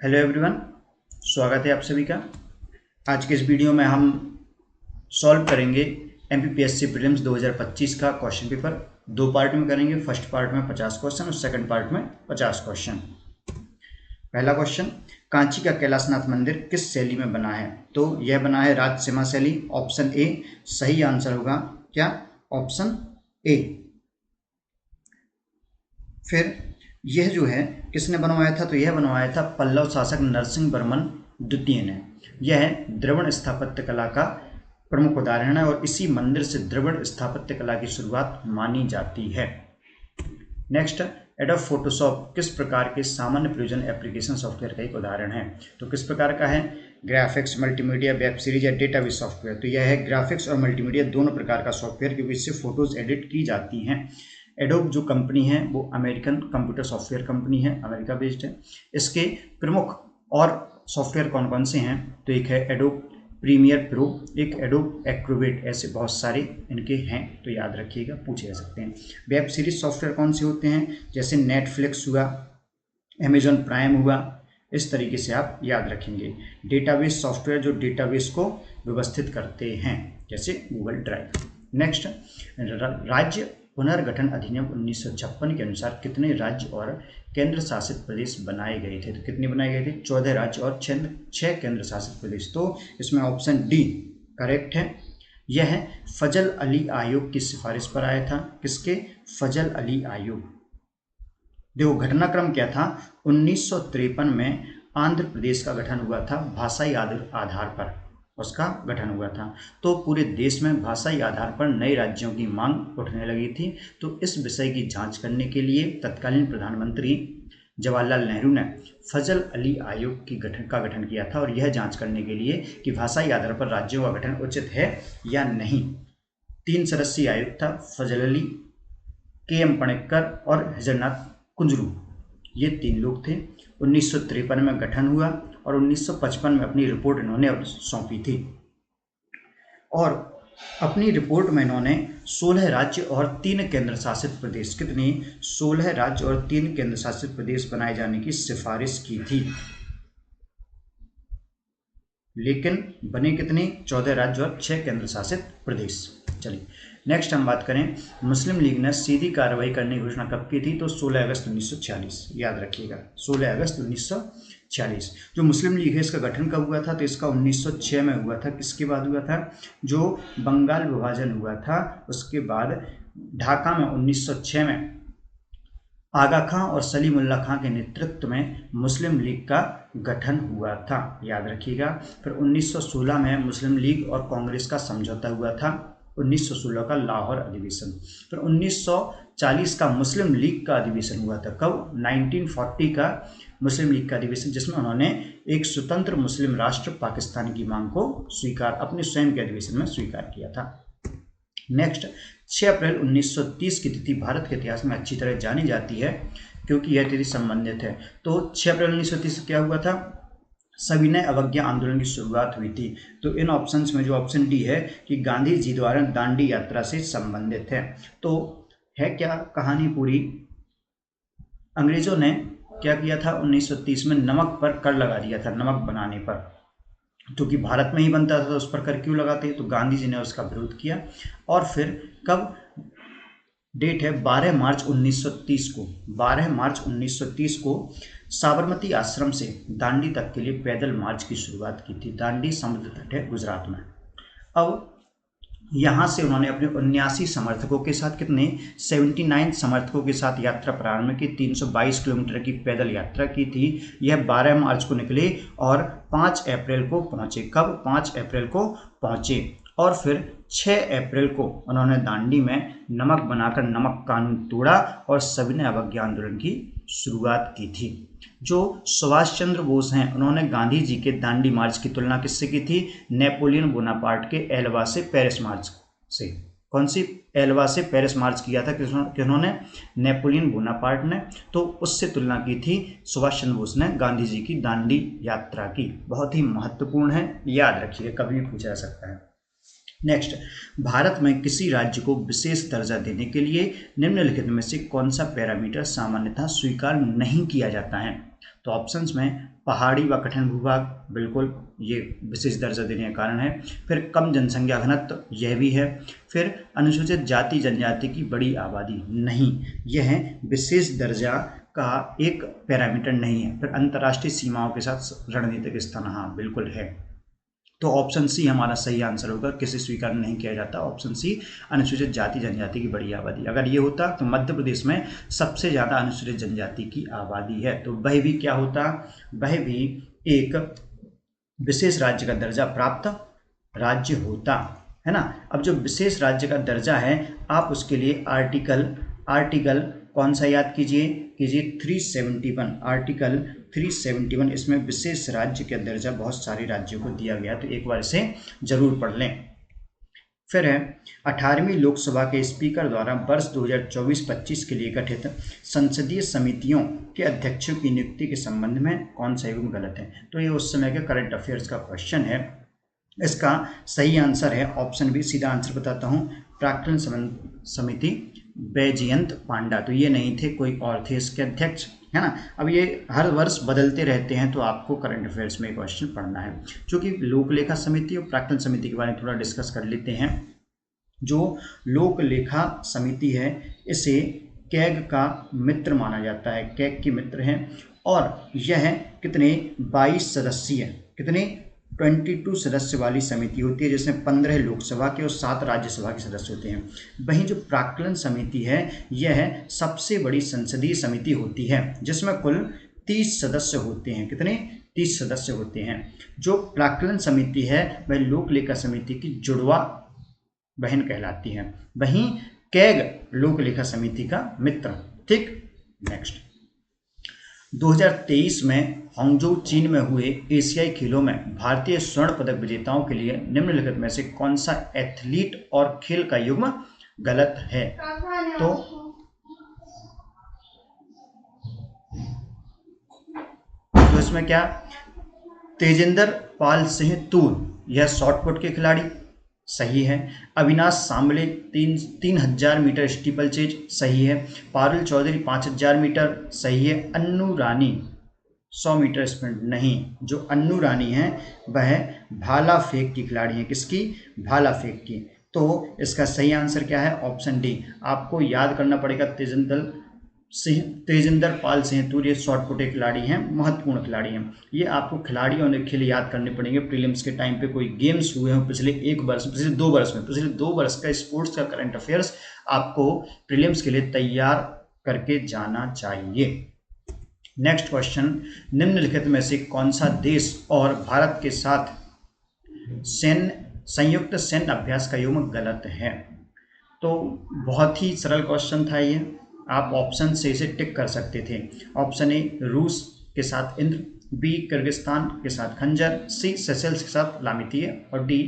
Hello everyone, स्वागत है आप सभी का। आज के इस वीडियो में हम सॉल्व करेंगे एमपीपीएससी प्रीलिम्स 2025 का क्वेश्चन पेपर। दो पार्ट में करेंगे। फर्स्ट पार्ट में 50 क्वेश्चन और सेकंड पार्ट में 50 क्वेश्चन। पहला क्वेश्चन, कांची का कैलाशनाथ मंदिर किस शैली में बना है? तो यह बना है राजसीमा शैली। ऑप्शन ए सही आंसर होगा। क्या? Option A. फिर यह जो है किसने बनवाया था? तो यह बनवाया था पल्लव शासक नरसिंह वर्मन द्वितीय ने। यह द्रविड़ स्थापत्य कला का प्रमुख उदाहरण है और इसी मंदिर से द्रविड़ स्थापत्य कला की शुरुआत मानी जाती है। नेक्स्ट, एडोब फोटोशॉप किस प्रकार के सामान्य प्रयोजन एप्लीकेशन सॉफ्टवेयर का एक उदाहरण है? तो किस प्रकार का है? ग्राफिक्स, मल्टीमीडिया, वेब सीरीज या डेटाबेस सॉफ्टवेयर? तो यह है ग्राफिक्स और मल्टीमीडिया दोनों प्रकार का सॉफ्टवेयर, क्योंकि इससे फोटोज एडिट की जाती हैं। एडोब जो कंपनी है वो अमेरिकन कंप्यूटर सॉफ्टवेयर कंपनी है, अमेरिका बेस्ड है। इसके प्रमुख और सॉफ्टवेयर कौन कौन से हैं? तो एक है एडोब प्रीमियर प्रो, एक एडोब एक्रोबेट, ऐसे बहुत सारे इनके हैं, तो याद रखिएगा, पूछे जा सकते हैं। वेब सीरीज सॉफ्टवेयर कौन से होते हैं? जैसे नेटफ्लिक्स हुआ, अमेजॉन प्राइम हुआ, इस तरीके से आप याद रखेंगे। डेटाबेस सॉफ्टवेयर जो डेटाबेस को व्यवस्थित करते हैं, जैसे गूगल ड्राइव। नेक्स्ट, राज्य पुनर्गठन अधिनियम 1956 के अनुसार कितने राज्य और केंद्र शासित प्रदेश बनाए गए थे? तो कितने बनाए गए थे? 14 राज्य और 6 केंद्र शासित प्रदेश। तो इसमें ऑप्शन डी करेक्ट है। यह फजल अली आयोग की सिफारिश पर आया था। किसके? फजल अली आयोग। देखो घटनाक्रम क्या था? 1953 में आंध्र प्रदेश का गठन हुआ था, भाषाई आधार पर उसका गठन हुआ था। तो पूरे देश में भाषाई आधार पर नए राज्यों की मांग उठने लगी थी। तो इस विषय की जांच करने के लिए तत्कालीन प्रधानमंत्री जवाहरलाल नेहरू ने फजल अली आयोग का गठन किया था, और यह जांच करने के लिए कि भाषाई आधार पर राज्यों का गठन उचित है या नहीं। 3 सदस्यीय आयोग था। फजल अली, के.एम. पणिक्कर और हजरनाथ कुंजरू, ये 3 लोग थे। 1953 में गठन हुआ और 1955 में अपनी रिपोर्ट इन्होंने सौंपी थी। और अपनी रिपोर्ट में इन्होंने 16 राज्य और 3 केंद्र शासित प्रदेश, कितने? 16 राज्य और 3 केंद्र शासित प्रदेश बनाए जाने की सिफारिश की थी। लेकिन बने कितने? 14 राज्य और 6 केंद्र शासित प्रदेश। चलिए नेक्स्ट हम बात करें, मुस्लिम लीग ने सीधी कार्रवाई करने की घोषणा कब की थी? तो 16 अगस्त 1946, याद रखिएगा, 16 अगस्त 1946। जो मुस्लिम लीग है इसका गठन कब हुआ था? तो इसका 1906 में हुआ था। किसके बाद हुआ था? जो बंगाल विभाजन हुआ था उसके बाद ढाका में 1906 में आगा खां और सलीमुल्लाह खां के नेतृत्व में मुस्लिम लीग का गठन हुआ था, याद रखिएगा। फिर 1916 में मुस्लिम लीग और कांग्रेस का समझौता हुआ था, 1916 का लाहौर अधिवेशन। फिर 1940 का मुस्लिम लीग का अधिवेशन हुआ था। कब? 1940 का मुस्लिम लीग का अधिवेशन, जिसमें उन्होंने एक स्वतंत्र मुस्लिम राष्ट्र पाकिस्तान की मांग को अपने स्वयं के अधिवेशन में स्वीकार किया था। नेक्स्ट, 6 अप्रैल 1930 की तिथि भारत के इतिहास में अच्छी तरह जानी जाती है क्योंकि यह तिथि संबंधित है। तो 6 अप्रैल 1930 क्या हुआ था? सविनय अवज्ञा आंदोलन की शुरुआत हुई थी। तो इन ऑप्शंस में जो ऑप्शन डी है कि गांधी जी द्वारा दांडी यात्रा से संबंधित है। तो है क्या कहानी पूरी? अंग्रेजों ने क्या किया था? 1930 में नमक पर कर लगा दिया था, नमक बनाने पर, क्योंकि भारत में ही बनता था तो उस पर कर क्यों लगाते हैं? तो गांधी जी ने उसका विरोध किया। और फिर कब डेट है? 12 मार्च 1930 को, 12 मार्च 1930 को साबरमती आश्रम से दांडी तक के लिए पैदल मार्च की शुरुआत की थी। दांडी समुद्र तट है गुजरात में। अब यहाँ से उन्होंने अपने 79 समर्थकों के साथ, कितने? 79 समर्थकों के साथ यात्रा प्रारंभ की। 322 किलोमीटर की पैदल यात्रा की थी। यह 12 मार्च को निकले और 5 अप्रैल को पहुंचे। कब? 5 अप्रैल को पहुंचे। और फिर 6 अप्रैल को उन्होंने दांडी में नमक बनाकर नमक कानून तोड़ा और सविनय अवज्ञा आंदोलन की शुरुआत की थी। जो सुभाष चंद्र बोस हैं उन्होंने गांधी जी के दांडी मार्च की तुलना किससे की थी? नेपोलियन बोनापार्ट के एल्वा से पेरिस मार्च से। कौन सी? एल्वा से पेरिस मार्च किया था किन्होंने? नेपोलियन बोनापार्ट ने। तो उससे तुलना की थी सुभाष चंद्र बोस ने गांधी जी की दांडी यात्रा की। बहुत ही महत्वपूर्ण है, याद रखिए, कभी भी पूछा जा सकता है। नेक्स्ट, भारत में किसी राज्य को विशेष दर्जा देने के लिए निम्नलिखित में से कौन सा पैरामीटर सामान्यतः स्वीकार नहीं किया जाता है? तो ऑप्शंस में पहाड़ी व कठिन भूभाग, बिल्कुल ये विशेष दर्जा देने का कारण है। फिर कम जनसंख्या घनत्व, यह भी है। फिर अनुसूचित जाति जनजाति की बड़ी आबादी, नहीं, यह विशेष दर्जा का एक पैरामीटर नहीं है। फिर अंतर्राष्ट्रीय सीमाओं के साथ रणनीतिक स्थान, हाँ बिल्कुल है। तो ऑप्शन सी हमारा सही आंसर होगा, किसे स्वीकार नहीं किया जाता, ऑप्शन सी अनुसूचित जाति जनजाति की बड़ी आबादी। अगर ये होता तो मध्य प्रदेश में सबसे ज़्यादा अनुसूचित जनजाति की आबादी है, तो वह भी क्या होता, वह भी एक विशेष राज्य का दर्जा प्राप्त राज्य होता है ना। अब जो विशेष राज्य का दर्जा है, आप उसके लिए आर्टिकल कौन सा याद कीजिए 371, आर्टिकल 371, इसमें विशेष राज्य का दर्जा बहुत सारे राज्यों को दिया गया, तो एक बार इसे जरूर पढ़ लें। फिर है 18वीं लोकसभा के स्पीकर द्वारा वर्ष 2024-25 के लिए गठित संसदीय समितियों के अध्यक्षों की नियुक्ति के संबंध में कौन सा युग्म गलत है। तो ये उस समय के करंट अफेयर्स का क्वेश्चन है। इसका सही आंसर है ऑप्शन बी। सीधा आंसर बताता हूँ, प्राक्कलन समिति बैजयंत पांडा, तो ये नहीं थे, कोई और थे इसके अध्यक्ष, है ना। अब ये हर वर्ष बदलते रहते हैं, तो आपको करंट अफेयर्स में क्वेश्चन पढ़ना है। चूँकि लोक लेखा समिति और प्राक्कलन समिति के बारे में थोड़ा डिस्कस कर लेते हैं। जो लोक लेखा समिति है, इसे कैग का मित्र माना जाता है, कैग के मित्र हैं, और यह कितने 22 सदस्यीय, कितने 22 सदस्य वाली समिति होती है, जिसमें 15 लोकसभा के और 7 राज्यसभा के सदस्य होते हैं। वहीं जो प्राक्कलन समिति है, यह सबसे बड़ी संसदीय समिति होती है, जिसमें कुल 30 सदस्य होते हैं। कितने 30 सदस्य होते हैं। जो प्राक्कलन समिति है वह लोक लेखा समिति की जुड़वा बहन कहलाती है। वहीं कैग लोक लेखा समिति का मित्र। ठीक, नेक्स्ट 2023 में हांगझो चीन में हुए एशियाई खेलों में भारतीय स्वर्ण पदक विजेताओं के लिए निम्नलिखित में से कौन सा एथलीट और खेल का युग्म गलत है। तो इसमें क्या, तेजिंदर पाल सिंह तूर, यह शॉटपुट के खिलाड़ी, सही है। Avinash Sambale 3000 metre steeple chase, सही है। पारुल चौधरी 5000 मीटर, सही है। अन्नू रानी 100 मीटर स्प्रिंट, नहीं, जो अन्नू रानी है वह भाला फेंक की खिलाड़ी है। किसकी, भाला फेंक की। तो इसका सही आंसर क्या है, ऑप्शन डी। आपको याद करना पड़ेगा तेजिंदर पाल सिंह तूर, ये शॉटपुट के खिलाड़ी हैं, महत्वपूर्ण खिलाड़ी हैं। ये आपको खिलाड़ियों ने खेल याद करने पड़ेंगे। प्रीलिम्स के टाइम पे कोई गेम्स हुए हैं पिछले 1 वर्ष, पिछले 2 वर्ष का स्पोर्ट्स का करंट अफेयर्स आपको प्रीलिम्स के लिए तैयार करके जाना चाहिए। नेक्स्ट क्वेश्चन, निम्नलिखित में से कौन सा देश और भारत के साथ संयुक्त सैन्य अभ्यास का युग्म गलत है। तो बहुत ही सरल क्वेश्चन था ये, आप ऑप्शन से इसे टिक कर सकते थे। ऑप्शन ए रूस के साथ इंद्र, बी किर्गिस्तान के साथ खंजर, सी सेशेल्स के साथ लामितीय, और डी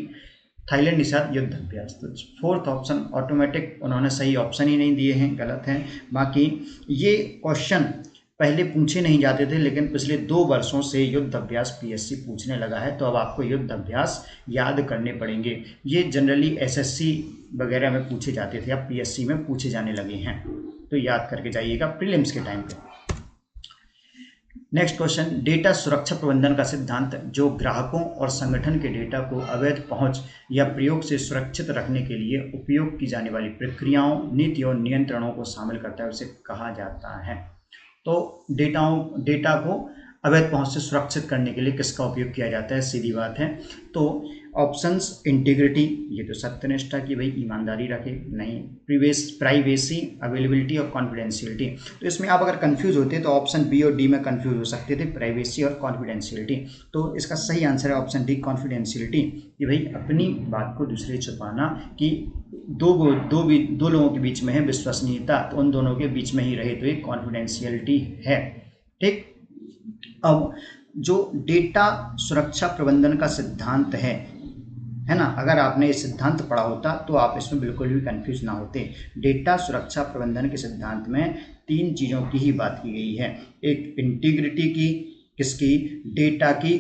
थाईलैंड के साथ युद्ध अभ्यास। तो फोर्थ ऑप्शन ऑटोमेटिक उन्होंने सही ऑप्शन ही नहीं दिए हैं, गलत हैं। बाकी ये क्वेश्चन पहले पूछे नहीं जाते थे, लेकिन पिछले 2 वर्षों से युद्ध अभ्यास पीएससी पूछने लगा है, तो अब आपको युद्ध अभ्यास याद करने पड़ेंगे। ये जनरली एसएससी वगैरह में पूछे जाते थे, अब पीएससी में पूछे जाने लगे हैं, तो याद करके जाइएगा प्रीलिम्स के टाइम पे। नेक्स्ट क्वेश्चन, डेटा सुरक्षा प्रबंधन का सिद्धांत जो ग्राहकों और संगठन के डेटा को अवैध पहुंच या प्रयोग से सुरक्षित रखने के लिए उपयोग की जाने वाली प्रक्रियाओं, नीति और नियंत्रणों को शामिल करता है, उसे कहा जाता है। तो डेटा को अवैध पहुंच से सुरक्षित करने के लिए किसका उपयोग किया जाता है, सीधी बात है। तो ऑप्शंस, इंटीग्रिटी, ये तो सत्यनिष्ठा की भाई ईमानदारी रखे, नहीं, प्राइवेसी, अवेलेबिलिटी और कॉन्फिडेंशियलिटी। तो इसमें आप अगर कंफ्यूज होते तो ऑप्शन बी और डी में कंफ्यूज हो सकते थे, प्राइवेसी और कॉन्फिडेंशियलिटी। तो इसका सही आंसर है ऑप्शन डी, कॉन्फिडेंशियलिटी, कि भाई अपनी बात को दूसरे छुपाना, कि दो लोगों के बीच में है विश्वसनीयता, तो उन दोनों के बीच में ही रहे, तो ये कॉन्फिडेंशियलिटी है। ठीक, अब जो डेटा सुरक्षा प्रबंधन का सिद्धांत है ना, अगर आपने ये सिद्धांत पढ़ा होता तो आप इसमें बिल्कुल भी कंफ्यूज ना होते। डेटा सुरक्षा प्रबंधन के सिद्धांत में 3 चीज़ों की ही बात की गई है। एक इंटीग्रिटी की, किसकी, डेटा की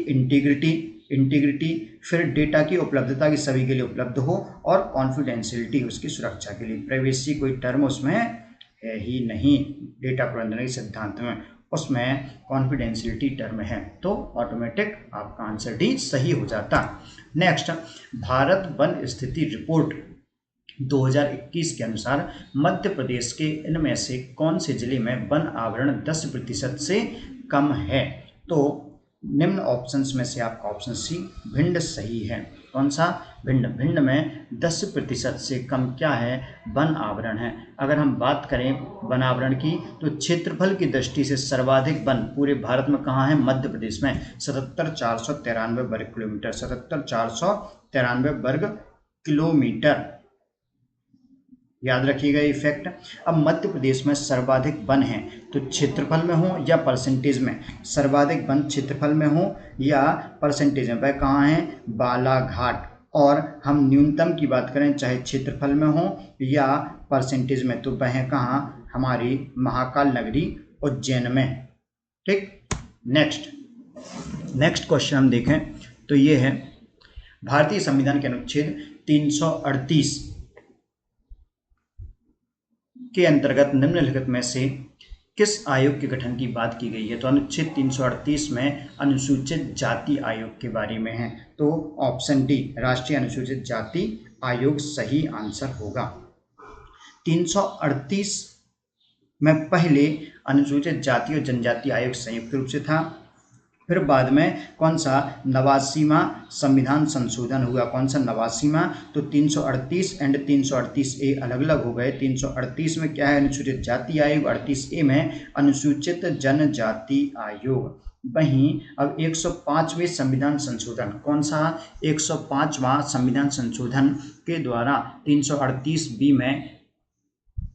इंटीग्रिटी, फिर डेटा की उपलब्धता की सभी के लिए उपलब्ध हो, और कॉन्फिडेंशियलिटी उसकी सुरक्षा के लिए। प्राइवेसी कोई टर्म उसमें है ही नहीं डेटा प्रबंधन के सिद्धांत में। उसमें कॉन्फिडेंशियलिटी टर्म है, तो ऑटोमेटिक आपका आंसर डी सही हो जाता। नेक्स्ट, भारत वन स्थिति रिपोर्ट 2021 के अनुसार मध्य प्रदेश के इनमें से कौन से जिले में वन आवरण 10% से कम है? तो निम्न ऑप्शंस में से आपका ऑप्शन सी भिंड सही है। कौन सा? भिंड। भिंड में 10% से कम क्या है? वन आवरण है। अगर हम बात करें वन आवरण की तो क्षेत्रफल की दृष्टि से सर्वाधिक वन पूरे भारत में कहाँ है? मध्य प्रदेश में 77,493 वर्ग किलोमीटर, 77,493 वर्ग किलोमीटर, याद रखिएगा ये फैक्ट। अब मध्य प्रदेश में सर्वाधिक वन है तो क्षेत्रफल में हो या परसेंटेज में? सर्वाधिक वन क्षेत्रफल में हो या परसेंटेज में? वह कहाँ है? बालाघाट। और हम न्यूनतम की बात करें चाहे क्षेत्रफल में हो या परसेंटेज में, तो वह है कहाँ? हमारी महाकाल नगरी उज्जैन में। ठीक। नेक्स्ट क्वेश्चन हम देखें तो ये है, भारतीय संविधान के अनुच्छेद 338 के अंतर्गत निम्नलिखित में से किस आयोग के गठन की बात की गई है? तो अनुच्छेद 338 में अनुसूचित जाति आयोग के बारे में है, तो ऑप्शन डी राष्ट्रीय अनुसूचित जाति आयोग सही आंसर होगा। 338 में पहले अनुसूचित जाति और जनजाति आयोग संयुक्त रूप से था, फिर बाद में कौन सा? 89वां संविधान संशोधन हुआ। कौन सा? 89वां। तो 338 एंड 338A अलग अलग हो गए। 338 में क्या है? अनुसूचित जाति आयोग, 38A में अनुसूचित जनजाति आयोग। वहीं अब 105वें संविधान संशोधन, कौन सा? 105वां संविधान संशोधन के द्वारा 338B में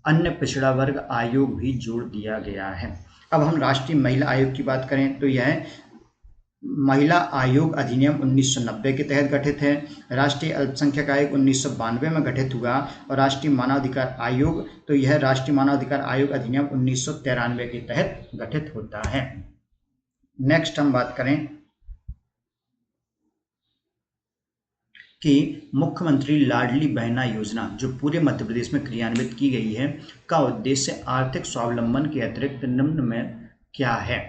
अन्य पिछड़ा वर्ग आयोग भी जोड़ दिया गया है। अब हम राष्ट्रीय महिला आयोग की बात करें तो यह महिला आयोग अधिनियम 1990 के तहत गठित है। राष्ट्रीय अल्पसंख्यक आयोग 1992 में गठित हुआ। और राष्ट्रीय मानवाधिकार आयोग, तो यह राष्ट्रीय मानवाधिकार आयोग अधिनियम 1993 के तहत गठित होता है। नेक्स्ट हम बात करें कि मुख्यमंत्री लाडली बहना योजना जो पूरे मध्य प्रदेश में क्रियान्वित की गई है का उद्देश्य आर्थिक स्वावलंबन के अतिरिक्त निम्न में क्या है?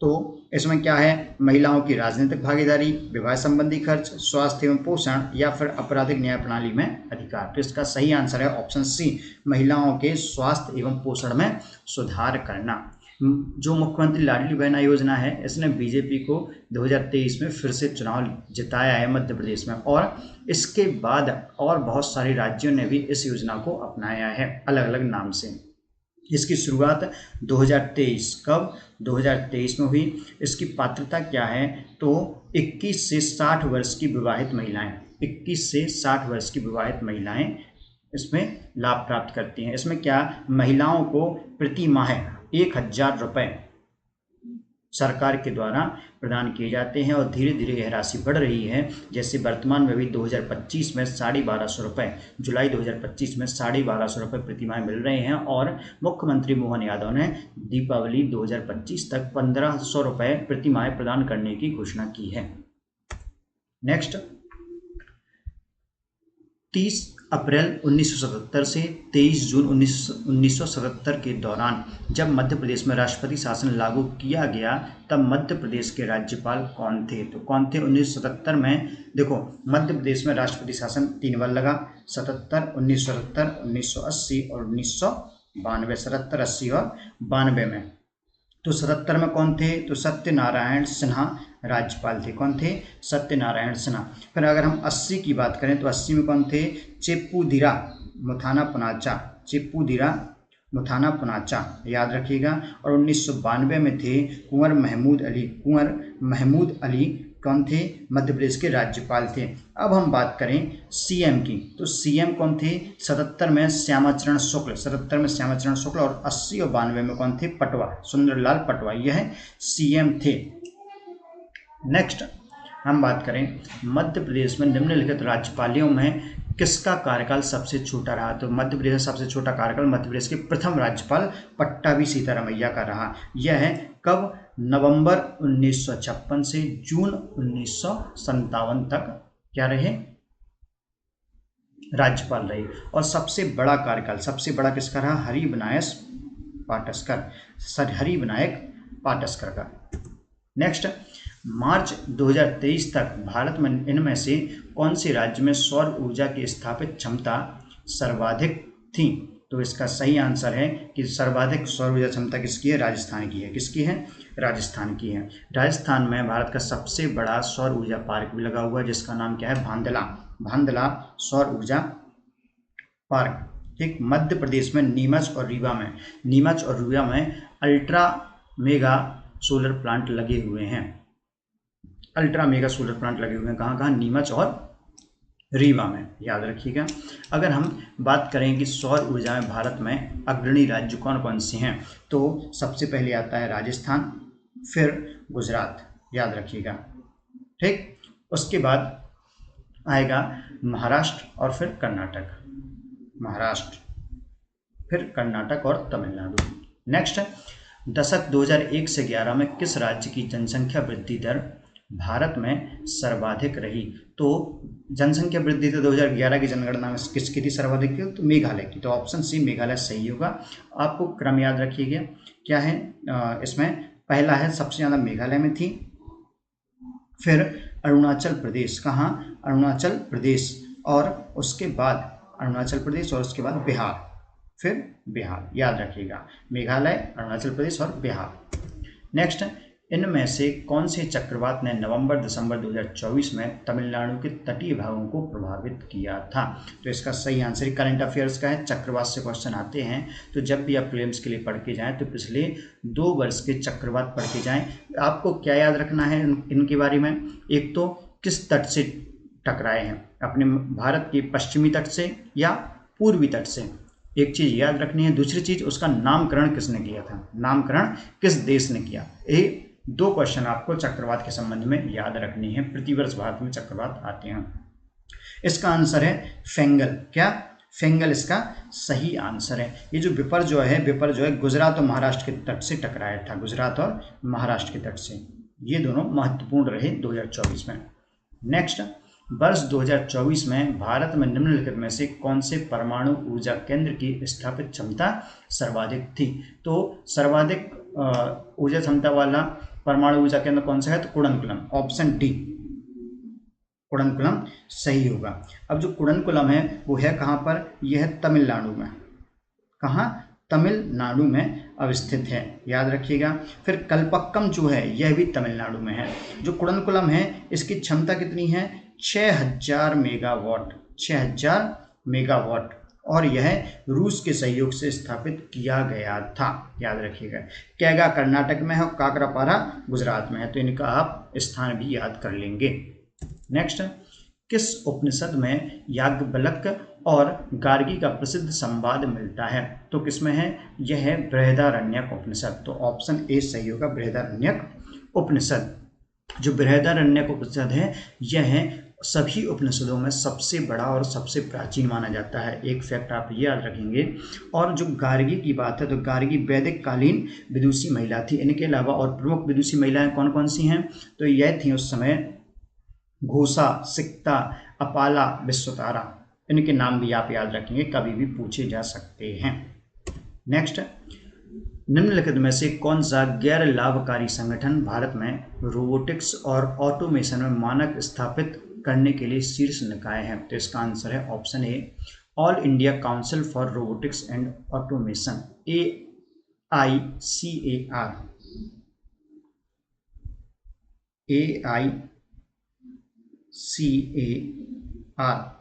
तो इसमें क्या है? महिलाओं की राजनीतिक भागीदारी, विवाह संबंधी खर्च, स्वास्थ्य एवं पोषण, या फिर आपराधिक न्याय प्रणाली में अधिकार। तो इसका सही आंसर है ऑप्शन सी, महिलाओं के स्वास्थ्य एवं पोषण में सुधार करना। जो मुख्यमंत्री लाडली बहना योजना है, इसने बीजेपी को 2023 में फिर से चुनाव जिताया है मध्य प्रदेश में, और इसके बाद और बहुत सारे राज्यों ने भी इस योजना को अपनाया है अलग अलग नाम से। इसकी शुरुआत 2023 कब? 2023 में हुई। इसकी पात्रता क्या है? तो 21 से 60 वर्ष की विवाहित महिलाएं, 21 से 60 वर्ष की विवाहित महिलाएं इसमें लाभ प्राप्त करती हैं। इसमें क्या? महिलाओं को प्रति माह 1,000 रुपये सरकार के द्वारा प्रदान किए जाते हैं, और धीरे धीरे यह राशि बढ़ रही है। जैसे वर्तमान में भी 2025 में 1250 रुपये, जुलाई 2025 में 1250 रुपये प्रति माह मिल रहे हैं। और मुख्यमंत्री मोहन यादव ने दीपावली 2025 तक 1500 रुपये प्रति माह प्रदान करने की घोषणा की है। नेक्स्ट, 30 अप्रैल 1977 से 23 जून 1977 के दौरान जब मध्य प्रदेश में राष्ट्रपति शासन लागू किया गया तब मध्य प्रदेश के राज्यपाल कौन थे? तो कौन थे 1977 में? देखो, मध्य प्रदेश में राष्ट्रपति शासन 3 बार लगा, 77, 1977, 1980 और 1992। 77, 80 और 92 में। तो 77 में कौन थे? तो सत्यनारायण सिन्हा राज्यपाल थे। कौन थे? सत्यनारायण सिन्हा। फिर अगर हम 80 की बात करें तो 80 में कौन थे? चेप्पूदिरा मुथाना पुनाचा, चेप्पूदिरा मुथाना पुनाचा, याद रखिएगा। और 1992 में थे कुंवर महमूद अली। कुंवर महमूद अली कौन थे? मध्य प्रदेश के राज्यपाल थे। अब हम बात करें सीएम की, तो सीएम कौन थे? 77 में श्यामाचरण शुक्ल, 77 में श्यामाचरण शुक्ल, और 80 और 92 में कौन थे? पटवा, सुंदरलाल पटवा, यह सीएम थे। नेक्स्ट हम बात करें मध्य प्रदेश में निम्नलिखित राज्यपालों में किसका कार्यकाल सबसे छोटा रहा? तो मध्य प्रदेश में सबसे छोटा कार्यकाल मध्य प्रदेश के प्रथम राज्यपाल पट्टाभी सीतारामैया का रहा। यह है कब? नवंबर 1956 से जून 1957 तक क्या रहे? राज्यपाल रहे। और सबसे बड़ा कार्यकाल, सबसे बड़ा किसका रहा? हरिवनायक पाटसकर, हरिवनायक पाटस्कर का। नेक्स्ट, मार्च 2023 तक भारत में इनमें से कौन से राज्य में सौर ऊर्जा की स्थापित क्षमता सर्वाधिक थी? तो इसका सही आंसर है कि सर्वाधिक सौर ऊर्जा क्षमता किसकी है? राजस्थान की है। किसकी है? राजस्थान की है। राजस्थान में भारत का सबसे बड़ा सौर ऊर्जा पार्क भी लगा हुआ है, जिसका नाम क्या है? भांदला सौर ऊर्जा पार्क। ठीक, मध्य प्रदेश में नीमच और रीवा में अल्ट्रा मेगा सोलर प्लांट लगे हुए हैं। कहाँ कहाँ? नीमच और रीवा में, याद रखिएगा। अगर हम बात करें कि सौर ऊर्जा में भारत में अग्रणी राज्य कौन कौन से हैं, तो सबसे पहले आता है राजस्थान, फिर गुजरात, याद रखिएगा। ठीक, उसके बाद आएगा महाराष्ट्र और फिर कर्नाटक और तमिलनाडु। नेक्स्ट, दशक 2001 से 11 में किस राज्य की जनसंख्या वृद्धि दर भारत में सर्वाधिक रही? तो जनसंख्या वृद्धि दर 2011 की जनगणना में किसकी थी सर्वाधिक? तो मेघालय की। तो ऑप्शन सी मेघालय सही होगा। आपको क्रम याद रखिएगा, क्या है इसमें? पहला है सबसे ज़्यादा मेघालय में थी, फिर अरुणाचल प्रदेश, कहाँ? अरुणाचल प्रदेश, और उसके बाद बिहार, फिर बिहार, याद रखिएगा। मेघालय, अरुणाचल प्रदेश और बिहार। नेक्स्ट, इनमें से कौन से चक्रवात ने नवंबर-दिसंबर 2024 में तमिलनाडु के तटीय भागों को प्रभावित किया था? तो इसका सही आंसर करंट अफेयर्स का है। चक्रवात से क्वेश्चन आते हैं, तो जब भी आप प्रीलिम्स के लिए पढ़ के जाएं तो पिछले 2 वर्ष के चक्रवात पढ़ के जाएं। आपको क्या याद रखना है इनके बारे में? एक तो किस तट से टकराए हैं, अपने भारत के पश्चिमी तट से या पूर्वी तट से, एक चीज याद रखनी है। दूसरी चीज, उसका नामकरण किसने किया था, नामकरण किस देश ने किया। ये 2 क्वेश्चन आपको चक्रवात के संबंध में याद रखनी है। प्रतिवर्ष भारत में चक्रवात आते हैं। इसका आंसर है फेंगल। क्या? फेंगल इसका सही आंसर है। ये जो विपर जो है गुजरात और महाराष्ट्र के तट से टकराया था, गुजरात और महाराष्ट्र के तट से। ये दोनों महत्वपूर्ण रहे 2024 में। नेक्स्ट, वर्ष 2024 में भारत में निम्नलिखित में से कौन से परमाणु ऊर्जा केंद्र की स्थापित क्षमता सर्वाधिक थी? तो सर्वाधिक ऊर्जा क्षमता वाला परमाणु ऊर्जा केंद्र कौन सा है? तो कुडनकुलम, ऑप्शन डी, कुडनकुलम सही होगा। अब जो कुडनकुलम है वो है कहाँ पर? यह है तमिलनाडु में। कहाँ? तमिलनाडु में अवस्थित है, याद रखिएगा। फिर कल्पक्कम जो है यह भी तमिलनाडु में है। जो कुडनकुलम है इसकी क्षमता कितनी है? 6000 मेगावाट, 6000 मेगावाट, और यह रूस के सहयोग से स्थापित किया गया था, याद रखिएगा। कैगा कर्नाटक में है और काकरापारा गुजरात में है, तो इनका आप स्थान भी याद कर लेंगे। नेक्स्ट, किस उपनिषद में याज्ञवल्क्य और गार्गी का प्रसिद्ध संवाद मिलता है? तो किसमें है? यह है बृहदारण्यक उपनिषद। तो ऑप्शन ए सही होगा, बृहदारण्यक उपनिषद। जो बृहदारण्यक उपनिषद है यह है सभी उपनिषदों में सबसे बड़ा और सबसे प्राचीन माना जाता है। एक फैक्ट आप ये याद रखेंगे। और जो गार्गी की बात है तो गार्गी वैदिक कालीन विदुषी महिला थी। इनके अलावा और प्रमुख विदुषी महिलाएं कौन कौन सी हैं? तो यह थी उस समय घोषा, सिक्ता, अपाला, विश्वतारा। इनके नाम भी आप याद रखेंगे, कभी भी पूछे जा सकते हैं। नेक्स्ट, निम्नलिखित में से कौन सा गैर लाभकारी संगठन भारत में रोबोटिक्स और ऑटोमेशन में मानक स्थापित करने के लिए शीर्ष निकाय है? तो इसका आंसर है option A, all India council for robotics and automation, AICAR,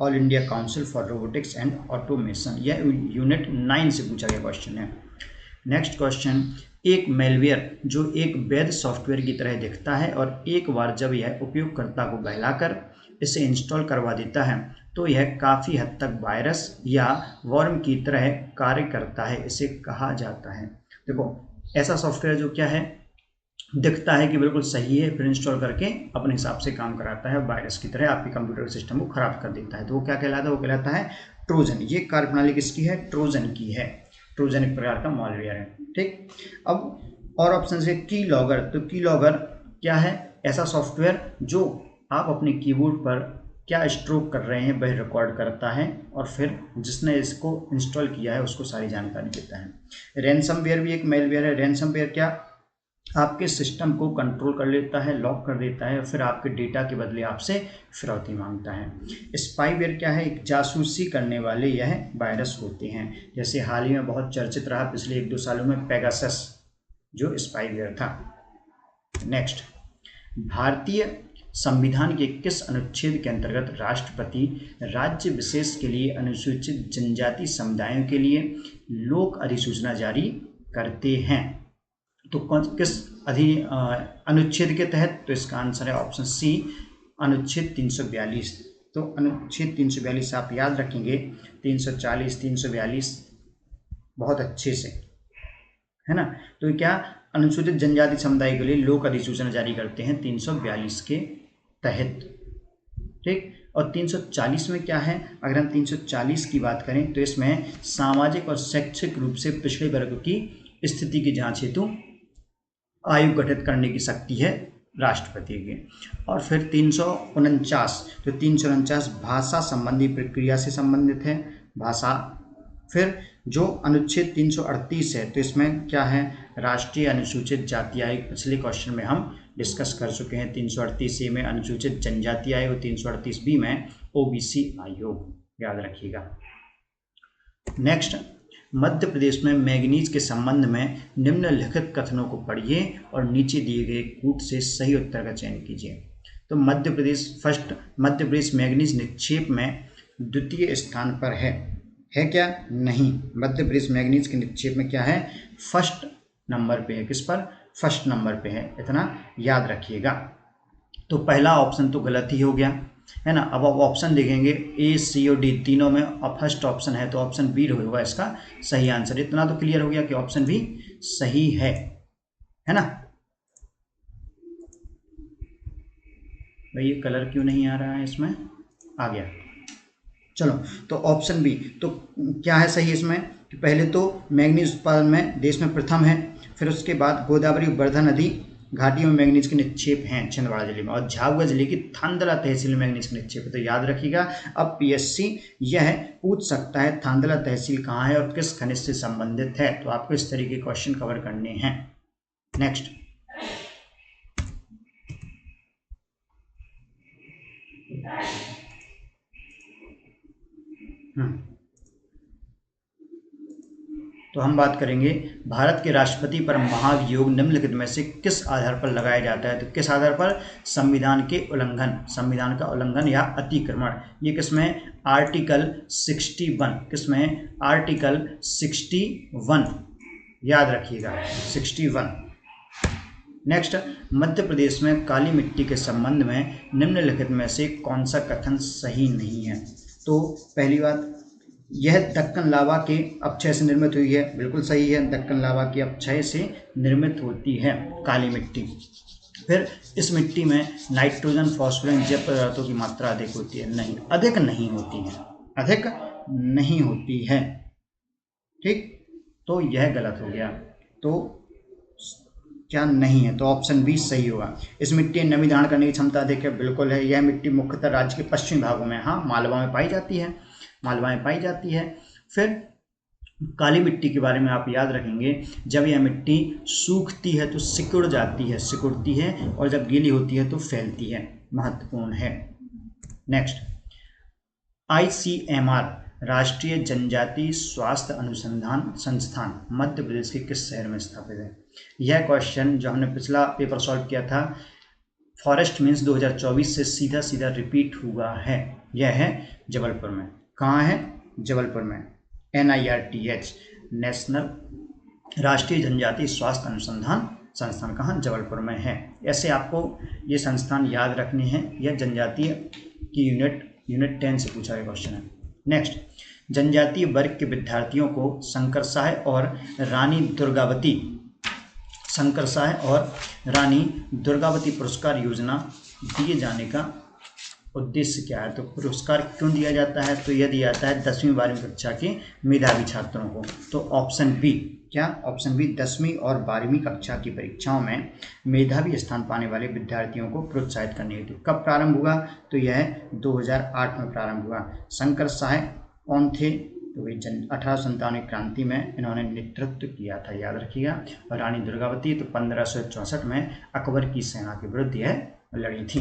all India council for robotics and automation. यह यूनिट 9 से पूछा गया क्वेश्चन है। नेक्स्ट क्वेश्चन, एक मेलवेयर जो एक वैध सॉफ्टवेयर की तरह दिखता है और एक बार जब यह उपयोगकर्ता को बहलाकर इसे इंस्टॉल करवा देता है तो यह काफ़ी हद तक वायरस या वर्म की तरह कार्य करता है, इसे कहा जाता है। देखो, ऐसा सॉफ्टवेयर जो क्या है, दिखता है कि बिल्कुल सही है, फिर इंस्टॉल करके अपने हिसाब से काम कराता है, वायरस की तरह आपके कंप्यूटर सिस्टम को खराब कर देता है, तो वो क्या कहलाता है? वो कहलाता है ट्रोजन। ये कार्यप्रणाली किसकी है? ट्रोजन की है। ट्रोजन एक प्रकार का मॉलवेयर है। ठीक, अब और ऑप्शन है की लॉगर। तो की लॉगर क्या है? ऐसा सॉफ्टवेयर जो आप अपने कीबोर्ड पर क्या स्ट्रोक कर रहे हैं वह रिकॉर्ड करता है और फिर जिसने इसको इंस्टॉल किया है उसको सारी जानकारी देता है। रैनसमवेयर भी एक मेलवेयर है। रैनसमवेयर क्या? आपके सिस्टम को कंट्रोल कर लेता है, लॉक कर देता है, फिर आपके डेटा के बदले आपसे फिरौती मांगता है। स्पाईवेयर क्या है? एक जासूसी करने वाले यह वायरस होते हैं। जैसे हाल ही में बहुत चर्चित रहा पिछले 1-2 सालों में पेगासस जो स्पाईवेयर था। नेक्स्ट, भारतीय संविधान के किस अनुच्छेद के अंतर्गत राष्ट्रपति राज्य विशेष के लिए अनुसूचित जनजाति समुदायों के लिए लोक अधिसूचना जारी करते हैं? तो किस अनुच्छेद के तहत? तो इसका आंसर है ऑप्शन सी, अनुच्छेद 342। तो अनुच्छेद 342 आप याद रखेंगे, 340, 342 बहुत अच्छे से, है ना। तो क्या अनुसूचित जनजाति समुदाय के लिए लोक अधिसूचना जारी करते हैं 342 के तहत, ठीक। और 340 में क्या है? अगर हम 340 की बात करें तो इसमें सामाजिक और शैक्षिक रूप से पिछड़े वर्ग की स्थिति की जांच हेतु आयोग गठित करने की शक्ति है राष्ट्रपति की। और फिर 349, तो 349 भाषा संबंधी प्रक्रिया से संबंधित है, भाषा। फिर जो अनुच्छेद 338 है तो इसमें क्या है? राष्ट्रीय अनुसूचित जाति आयोग। पिछले क्वेश्चन में हम डिस्कस कर चुके हैं। 338 में अनुसूचित जनजाति आयोग, 338 बी में ओबीसी आयोग, याद रखिएगा। नेक्स्ट, मध्य प्रदेश में मैंगनीज के संबंध में निम्नलिखित कथनों को पढ़िए और नीचे दिए गए कूट से सही उत्तर का चयन कीजिए। तो मध्य प्रदेश मैंगनीज निक्षेप में द्वितीय स्थान पर है क्या? नहीं, मध्य प्रदेश मैंगनीज के निक्षेप में क्या है? फर्स्ट नंबर पे है। किस पर? फर्स्ट नंबर पे है, इतना याद रखिएगा। तो पहला ऑप्शन तो गलत ही हो गया, है ना। अब ऑप्शन देखेंगे ए, सी और डी तीनों में, अब फर्स्ट ऑप्शन है तो ऑप्शन बी होगा इसका सही आंसर। इतना तो क्लियर हो गया कि ऑप्शन बी सही है ना। भाई ये कलर क्यों नहीं आ रहा है इसमें? आ गया। चलो, तो ऑप्शन बी तो क्या है सही इसमें? कि पहले तो मैंगनीज उत्पादन में देश में प्रथम है, फिर उसके बाद गोदावरी वर्धा नदी घाटियों में मैंगनीज के निक्षेप हैं छिंदवाड़ा जिले में, और झाबुआ जिले की थांदला तहसील में मैंगनीज के निक्षेप है। तो याद रखिएगा। अब पीएससी यह पूछ सकता है थांदला तहसील कहाँ है और किस खनिज से संबंधित है, तो आपको इस तरीके के क्वेश्चन कवर करने हैं। नेक्स्ट, तो हम बात करेंगे भारत के राष्ट्रपति पर महाभियोग निम्नलिखित में से किस आधार पर लगाया जाता है? तो किस आधार पर? संविधान के उल्लंघन, संविधान का उल्लंघन या अतिक्रमण। ये किसमें? आर्टिकल 61। किसमें? आर्टिकल 61, याद रखिएगा 61। नेक्स्ट, मध्य प्रदेश में काली मिट्टी के संबंध में निम्नलिखित में से कौन सा कथन सही नहीं है? तो पहली बात, यह दक्कन लावा के अपक्षय से निर्मित हुई है, बिल्कुल सही है। दक्कन लावा के अपक्षय से निर्मित होती है काली मिट्टी। फिर इस मिट्टी में नाइट्रोजन, फॉस्फोरस जैव पदार्थों की मात्रा अधिक होती है। नहीं, अधिक नहीं होती है, अधिक नहीं होती है, ठीक। तो यह गलत हो गया। तो क्या नहीं है? तो ऑप्शन बी सही होगा। इस मिट्टी नमी धारण करने की क्षमता अधिक है, बिल्कुल है। यह मिट्टी मुख्यतः राज्य के पश्चिमी भागों में, हाँ, मालवा में पाई जाती है, मालवा में पाई जाती है। फिर काली मिट्टी के बारे में आप याद रखेंगे, जब यह मिट्टी सूखती है तो सिकुड़ जाती है, सिकुड़ती है, और जब गीली होती है तो फैलती है, महत्वपूर्ण है। नेक्स्ट, ICMR राष्ट्रीय जनजाति स्वास्थ्य अनुसंधान संस्थान मध्य प्रदेश के किस शहर में स्थापित है? यह क्वेश्चन जो हमने पिछला पेपर सॉल्व किया था फॉरेस्ट मीन्स 2024 से सीधा सीधा रिपीट हुआ है। यह है जबलपुर में। कहाँ है? जबलपुर में। NIRTH नेशनल राष्ट्रीय जनजाति स्वास्थ्य अनुसंधान संस्थान कहाँ? जबलपुर में है। ऐसे आपको ये संस्थान याद रखने हैं। यह जनजातीय की यूनिट 10 से पूछा गया क्वेश्चन है। नेक्स्ट, जनजातीय वर्ग के विद्यार्थियों को शंकरसाय और रानी दुर्गावती पुरस्कार योजना दिए जाने का उद्देश्य क्या है? तो पुरस्कार क्यों दिया जाता है? तो यह दिया जाता है 10वीं 12वीं कक्षा के मेधावी छात्रों को। तो ऑप्शन बी, क्या? ऑप्शन बी 10वीं और 12वीं कक्षा की परीक्षाओं में मेधावी स्थान पाने वाले विद्यार्थियों को प्रोत्साहित करने हेतु। कब प्रारंभ हुआ? तो यह 2008 में प्रारंभ हुआ। शंकर साय कौन थे? तो वही 1897 क्रांति में इन्होंने नेतृत्व किया था, याद रखिएगा। और रानी दुर्गावती तो 1564 में अकबर की सेना के विरुद्ध यह लड़ी थी।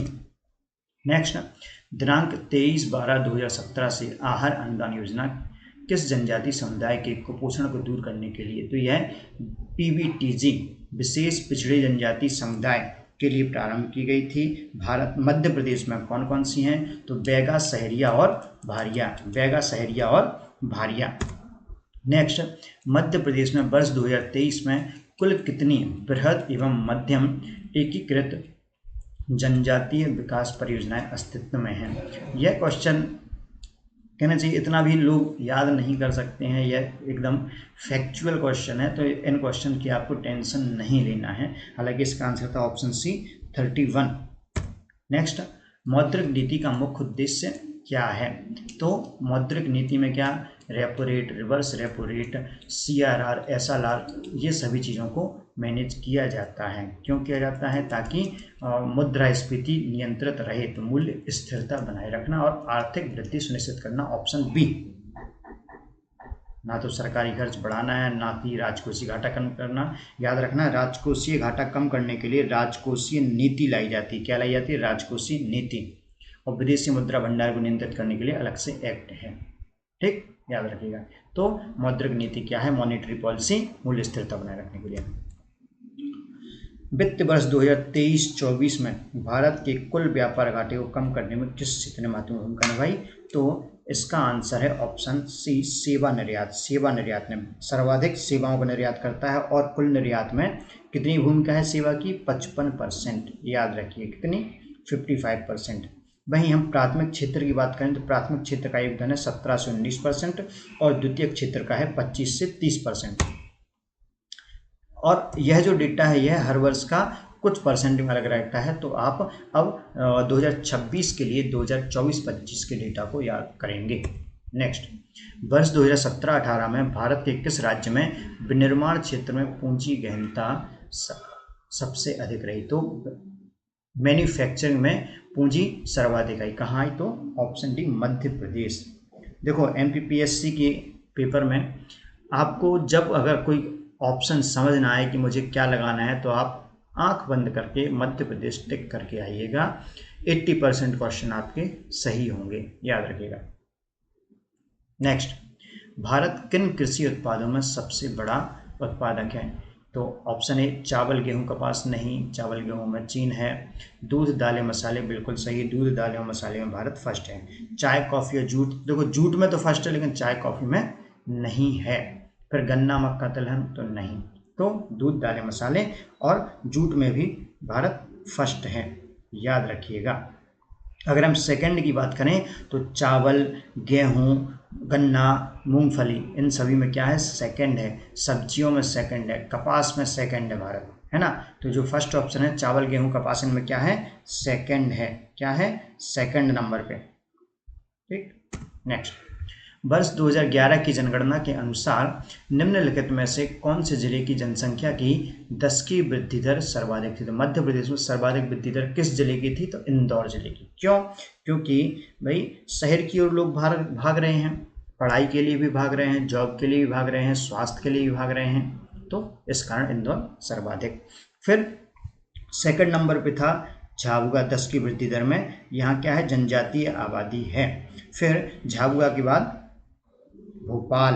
नेक्स्ट, दिनांक 23/12/2017 से आहार अनुदान योजना किस जनजाति समुदाय के कुपोषण को दूर करने के लिए, तो यह PBTG विशेष पिछड़े जनजाति समुदाय के लिए प्रारंभ की गई थी। भारत मध्य प्रदेश में कौन कौन सी हैं, तो बैगा, सहरिया और भारिया, बैगा, सहरिया और भारिया। नेक्स्ट, मध्य प्रदेश में वर्ष 2023 में कुल कितनी बृहद एवं मध्यम एकीकृत जनजातीय विकास परियोजनाएं अस्तित्व में हैं। यह क्वेश्चन कहना चाहिए इतना भी लोग याद नहीं कर सकते हैं, यह एकदम फैक्चुअल क्वेश्चन है, तो इन क्वेश्चन की आपको टेंशन नहीं लेना है। हालांकि इसका आंसर था ऑप्शन सी 31। नेक्स्ट, मौद्रिक नीति का मुख्य उद्देश्य क्या है, तो मौद्रिक नीति में क्या, repo rate, reverse repo rate, CRR, SLR, ये सभी चीज़ों को मैनेज किया जाता है। क्यों किया जाता है, ताकि मुद्रास्फीति नियंत्रित रहे, तो मूल्य स्थिरता बनाए रखना और आर्थिक वृद्धि सुनिश्चित करना, ऑप्शन बी। ना तो सरकारी खर्च बढ़ाना है, ना कि राजकोषीय घाटा कम करना। याद रखना, राजकोषीय घाटा कम करने के लिए राजकोषीय नीति लाई जाती है। क्या लाई जाती है, राजकोषीय नीति। और विदेशी मुद्रा भंडार को नियंत्रित करने के लिए अलग से एक्ट है, ठीक, याद रखिएगा। तो मौद्रिक नीति क्या है, मॉनेटरी पॉलिसी, मूल्य स्थिरता बनाए रखने के लिए। वित्त वर्ष 2023-24 में भारत के कुल व्यापार घाटे को कम करने में किस क्षेत्र ने महत्वपूर्ण भूमिका निभाई, तो इसका आंसर है ऑप्शन सी, सेवा निर्यात। सेवा निर्यात ने सर्वाधिक सेवाओं का निर्यात करता है और कुल निर्यात में कितनी भूमिका है सेवा की, 55%, याद रखिए, कितनी, 55%। वहीं हम प्राथमिक क्षेत्र की बात करें तो प्राथमिक क्षेत्र का योगदान है 17 से 19% और द्वितीय क्षेत्र का है 25 से 30%। और यह जो डेटा है यह हर वर्ष का कुछ परसेंट में अलग रहता है, तो आप अब 2026 के लिए 2024-25 के डेटा को याद करेंगे। नेक्स्ट, वर्ष 2017-18 में भारत के किस राज्य में विनिर्माण क्षेत्र में पूंजी गहनता सबसे अधिक रही, तो मैन्युफैक्चरिंग में पूंजी सर्वाधिक आई, कहाँ आई, तो ऑप्शन डी, मध्य प्रदेश। देखो MPPSC के पेपर में आपको जब अगर कोई ऑप्शन समझ ना आए कि मुझे क्या लगाना है, तो आप आंख बंद करके मध्य प्रदेश टिक करके आइएगा, 80% क्वेश्चन आपके सही होंगे, याद रखिएगा। नेक्स्ट, भारत किन कृषि उत्पादों में सबसे बड़ा उत्पादक है, तो ऑप्शन ए, चावल, गेहूं, कपास, नहीं, चावल गेहूं में चीन है। दूध, दालें, मसाले, बिल्कुल सही, दूध, दालें और मसाले में भारत फर्स्ट है। चाय, कॉफ़ी और जूट, देखो जूट में तो फर्स्ट है लेकिन चाय कॉफ़ी में नहीं है। फिर गन्ना, मक्का, तिलहन, तो नहीं, तो दूध, दालें, मसाले और जूट में भी भारत फर्स्ट है, याद रखिएगा। अगर हम सेकंड की बात करें तो चावल, गेहूं, गन्ना, मूंगफली, इन सभी में क्या है, सेकंड है। सब्जियों में सेकंड है, कपास में सेकंड है भारत, है ना। तो जो फर्स्ट ऑप्शन है चावल, गेहूं, कपास, इनमें क्या है, सेकंड है, क्या है, सेकंड नंबर पे, ठीक। नेक्स्ट, वर्ष 2011 की जनगणना के अनुसार निम्नलिखित में से कौन से जिले की जनसंख्या की 10 की वृद्धि दर सर्वाधिक थी, तो मध्य प्रदेश में सर्वाधिक वृद्धि दर किस जिले की थी, तो इंदौर जिले की। क्यों, क्योंकि भाई शहर की ओर लोग भाग रहे हैं, पढ़ाई के लिए भी भाग रहे हैं, जॉब के लिए भी भाग रहे हैं, स्वास्थ्य के लिए भी भाग रहे हैं, तो इस कारण इंदौर सर्वाधिक। फिर सेकंड नंबर पे था झाबुआ 10 की वृद्धि दर में, यहाँ क्या है, जनजातीय आबादी है। फिर झाबुआ के बाद भोपाल,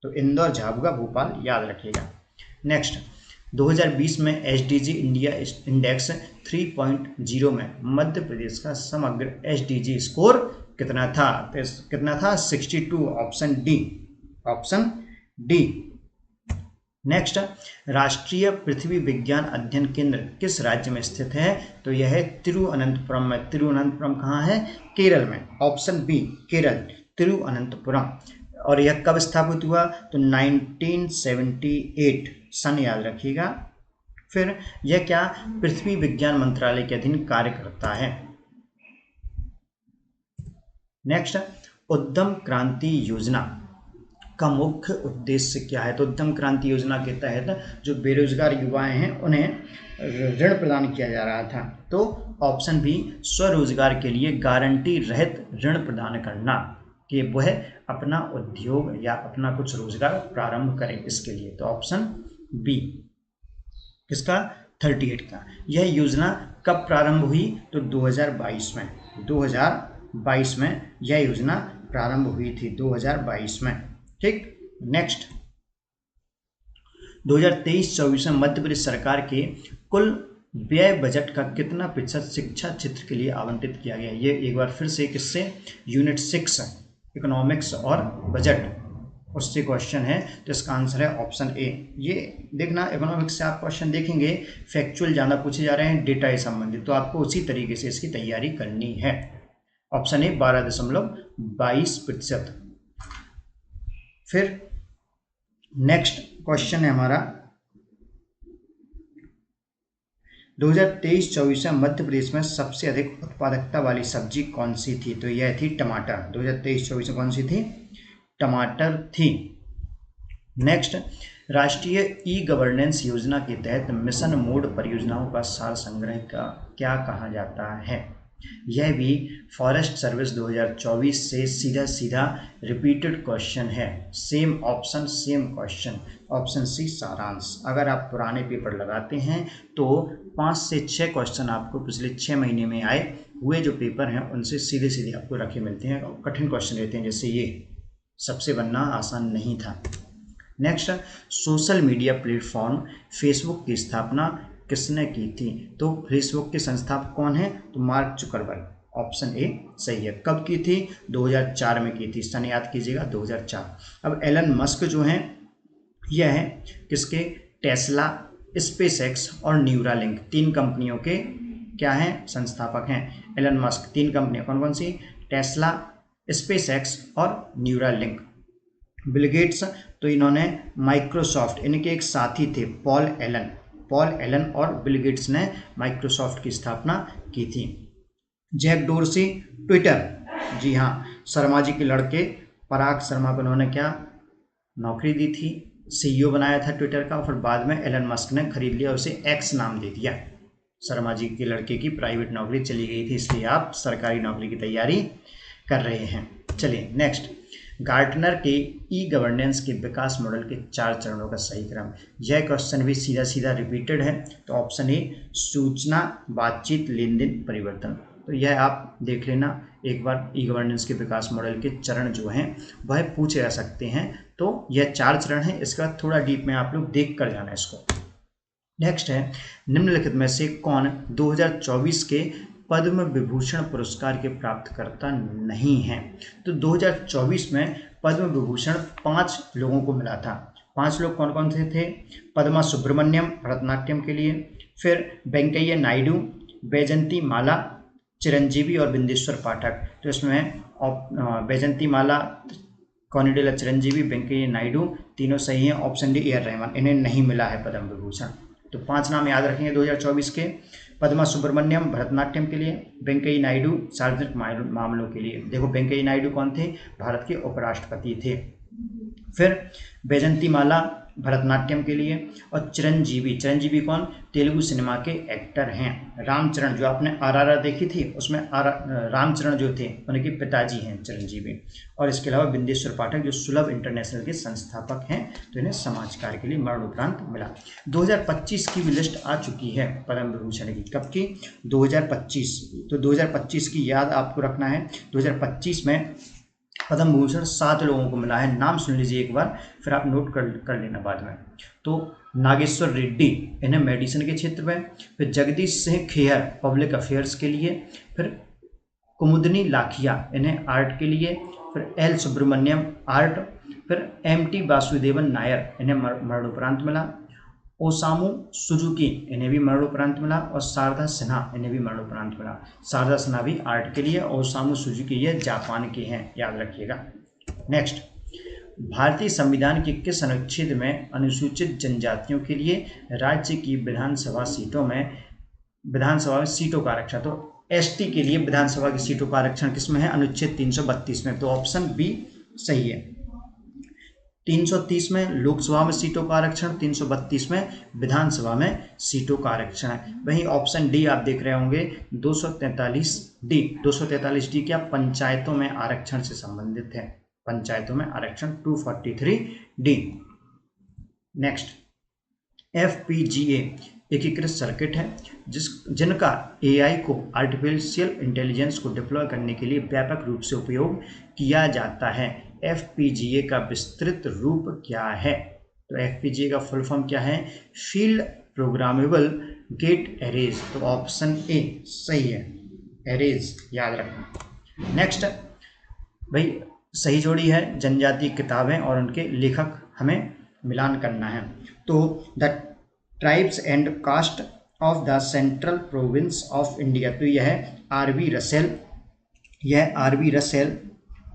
तो इंदौर, झाबुआ, भोपाल, याद रखिएगा। नेक्स्ट, 2020 में SDG इंडिया इंडेक्स 3.0 में मध्य प्रदेश का समग्र SDG स्कोर कितना था, कितना था, 62, option D, option D. Next, राष्ट्रीय पृथ्वी विज्ञान अध्ययन केंद्र किस राज्य में स्थित है, तो यह है तिरुवनंतपुरम में। तिरुवनंतपुरम कहाँ है, केरल में, ऑप्शन बी, केरल, तिरुवनंतपुरम। और यह कब स्थापित हुआ, तो 1978 सन, याद रखिएगा। फिर यह क्या, पृथ्वी विज्ञान मंत्रालय के अधीन कार्य करता है। नेक्स्ट, उद्यम क्रांति योजना का मुख्य उद्देश्य क्या है, तो उद्यम क्रांति योजना के तहत जो बेरोजगार युवाएं हैं उन्हें ऋण प्रदान किया जा रहा था, तो ऑप्शन बी, स्वरोजगार के लिए गारंटी रहित ऋण प्रदान करना, कि वह अपना उद्योग या अपना कुछ रोजगार प्रारंभ करें इसके लिए। तो ऑप्शन बी किसका 38 का। यह योजना कब प्रारंभ हुई? तो 2022 में। 2022 में यह योजना प्रारंभ हुई थी, 2022 में। ठीक, नेक्स्ट 2023-24 में मध्य प्रदेश सरकार के कुल व्यय बजट का कितना प्रतिशत शिक्षा क्षेत्र के लिए आवंटित किया गया? ये एक बार फिर से किससे, यूनिट 6 इकोनॉमिक्स और बजट, उससे क्वेश्चन है। तो इसका आंसर है ऑप्शन ए। ये देखना, इकोनॉमिक्स से आप क्वेश्चन देखेंगे फैक्चुअल ज़्यादा पूछे जा रहे हैं, डेटा से संबंधित, तो आपको उसी तरीके से इसकी तैयारी करनी है। Option A 12.22%। फिर नेक्स्ट क्वेश्चन है हमारा 2023-24 में मध्य प्रदेश में सबसे अधिक उत्पादकता वाली सब्जी कौन सी थी? तो यह थी टमाटर। 2023-24 में कौन सी थी? टमाटर थी। नेक्स्ट, राष्ट्रीय ई गवर्नेंस योजना के तहत मिशन मोड परियोजनाओं का सार संग्रह का क्या कहा जाता है? यह भी फॉरेस्ट सर्विस 2024 से सीधा रिपीटेड क्वेश्चन है। Same option same question, option C सारांश। अगर आप पुराने पेपर लगाते हैं तो 5 से 6 क्वेश्चन आपको पिछले 6 महीने में आए हुए जो पेपर हैं उनसे सीधे आपको रखे मिलते हैं। कठिन क्वेश्चन रहते हैं, जैसे ये सबसे बनना आसान नहीं था। Next, social media platform Facebook की स्थापना किसने की थी? तो फेसबुक के संस्थापक कौन है? तो मार्क जुकरबर्ग। ऑप्शन ए सही है। कब की थी? 2004 में की थी। सन याद कीजिएगा, 2004। अब एलन मस्क जो हैं, यह है किसके? टेस्ला, स्पेसएक्स और न्यूरालिंक, 3 कंपनियों के क्या हैं? संस्थापक हैं एलन मस्क। 3 कंपनियां कौन कौन सी? टेस्ला, स्पेसएक्स और न्यूरालिंक। बिल गेट्स, तो इन्होंने माइक्रोसॉफ्ट, इनके एक साथी थे पॉल एलन और बिल गेट्स ने माइक्रोसॉफ्ट की स्थापना की थी। जैक डोरसी, ट्विटर, जी हाँ, शर्मा जी के लड़के पराग शर्मा को उन्होंने क्या नौकरी दी थी? सीईओ बनाया था ट्विटर का, फिर बाद में एलन मस्क ने खरीद लिया, उसे एक्स नाम दे दिया। शर्मा जी के लड़के की प्राइवेट नौकरी चली गई थी, इसलिए आप सरकारी नौकरी की तैयारी कर रहे हैं। चलिए नेक्स्ट, गार्टनर के ई गवर्नेंस के विकास मॉडल के 4 चरणों का सही क्रम। यह क्वेश्चन भी सीधा रिपीटेड है, तो ऑप्शन ए सूचना, बातचीत, लेन देन, परिवर्तन। तो यह आप देख लेना एक बार, ई गवर्नेंस के विकास मॉडल के चरण जो हैं वह पूछे जा सकते हैं। तो यह 4 चरण है, इसके बाद थोड़ा डीप में आप लोग देख कर जाना इसको। नेक्स्ट है, निम्नलिखित में से कौन 2024 के पद्म विभूषण पुरस्कार के प्राप्तकर्ता नहीं हैं? तो 2024 में पद्म विभूषण 5 लोगों को मिला था। 5 लोग कौन कौन से थे? पद्मा सुब्रमण्यम भरतनाट्यम के लिए, फिर वेंकैया नायडू, बैजंती माला, चिरंजीवी और बिंदेश्वर पाठक। तो इसमें बैजंती माला, कॉनिडेला चिरंजीवी, वेंकैया नायडू, तीनों सही हैं। Option D A R Rahman, इन्हें नहीं मिला है पद्म विभूषण। तो 5 नाम याद रखेंगे 2024 के। पद्मा सुब्रमण्यम भरतनाट्यम के लिए, वेंकैया नायडू सार्वजनिक मामलों के लिए। देखो वेंकैया नायडू कौन थे? भारत के उपराष्ट्रपति थे। फिर बैजंती माला भरतनाट्यम के लिए, और चिरंजीवी कौन? तेलुगु सिनेमा के एक्टर हैं। रामचरण, जो आपने आरआरआर देखी थी उसमें रामचरण जो थे उनके पिताजी हैं चिरंजीवी। और इसके अलावा बिंदेश्वर पाठक जो सुलभ इंटरनेशनल के संस्थापक हैं, तो इन्हें समाज कार्य के लिए मरणोपरांत मिला। 2025 की भी लिस्ट आ चुकी है पद्म विभूषण की। कब की? 2025। तो 2025 की याद आपको रखना है। 2025 में पद्म विभूषण 7 लोगों को मिला है। नाम सुन लीजिए एक बार, फिर आप नोट कर लेना बाद में। तो नागेश्वर रेड्डी, इन्हें मेडिसिन के क्षेत्र में, फिर जगदीश सिंह खेहर पब्लिक अफेयर्स के लिए, फिर कुमुदनी लाखिया इन्हें आर्ट के लिए, फिर एल सुब्रमण्यम आर्ट, फिर एम.टी. वासुदेवन नायर इन्हें मरणोपरांत मिला, ओसामू सुजुकी इन्हें भी मरणोपरांत मिला, और शारदा सिन्हा इन्हें भी मरणोपरांत मिला। शारदा सिन्हा भी आर्ट के लिए, ओसामू सुजुकी ये जापान के हैं, याद रखिएगा। नेक्स्ट, भारतीय संविधान के किस अनुच्छेद में अनुसूचित जनजातियों के लिए राज्य की विधानसभा में सीटों का आरक्षण? तो एसटी के लिए विधानसभा की सीटों का आरक्षण किस में है? अनुच्छेद 332 में। तो ऑप्शन बी सही है। 330 में लोकसभा में सीटों का आरक्षण, 332 में विधानसभा में सीटों का आरक्षण है। वहीं ऑप्शन डी आप देख रहे होंगे 243 डी क्या पंचायतों में आरक्षण से संबंधित है, पंचायतों में आरक्षण 243 डी। नेक्स्ट FPGA एकीकृत सर्किट है जिनका AI को आर्टिफिशियल इंटेलिजेंस को डिप्लॉय करने के लिए व्यापक रूप से उपयोग किया जाता है। FPGA का विस्तृत रूप क्या है? तो FPGA का फुल फॉर्म क्या है? Field programmable gate arrays. तो ऑप्शन ए सही है, एरेज याद रखना। नेक्स्ट भाई सही जोड़ी है जनजातीय किताबें और उनके लेखक हमें मिलान करना है। तो the tribes and caste of the central province of India, तो यह है RV रसेल, यह RV रसेल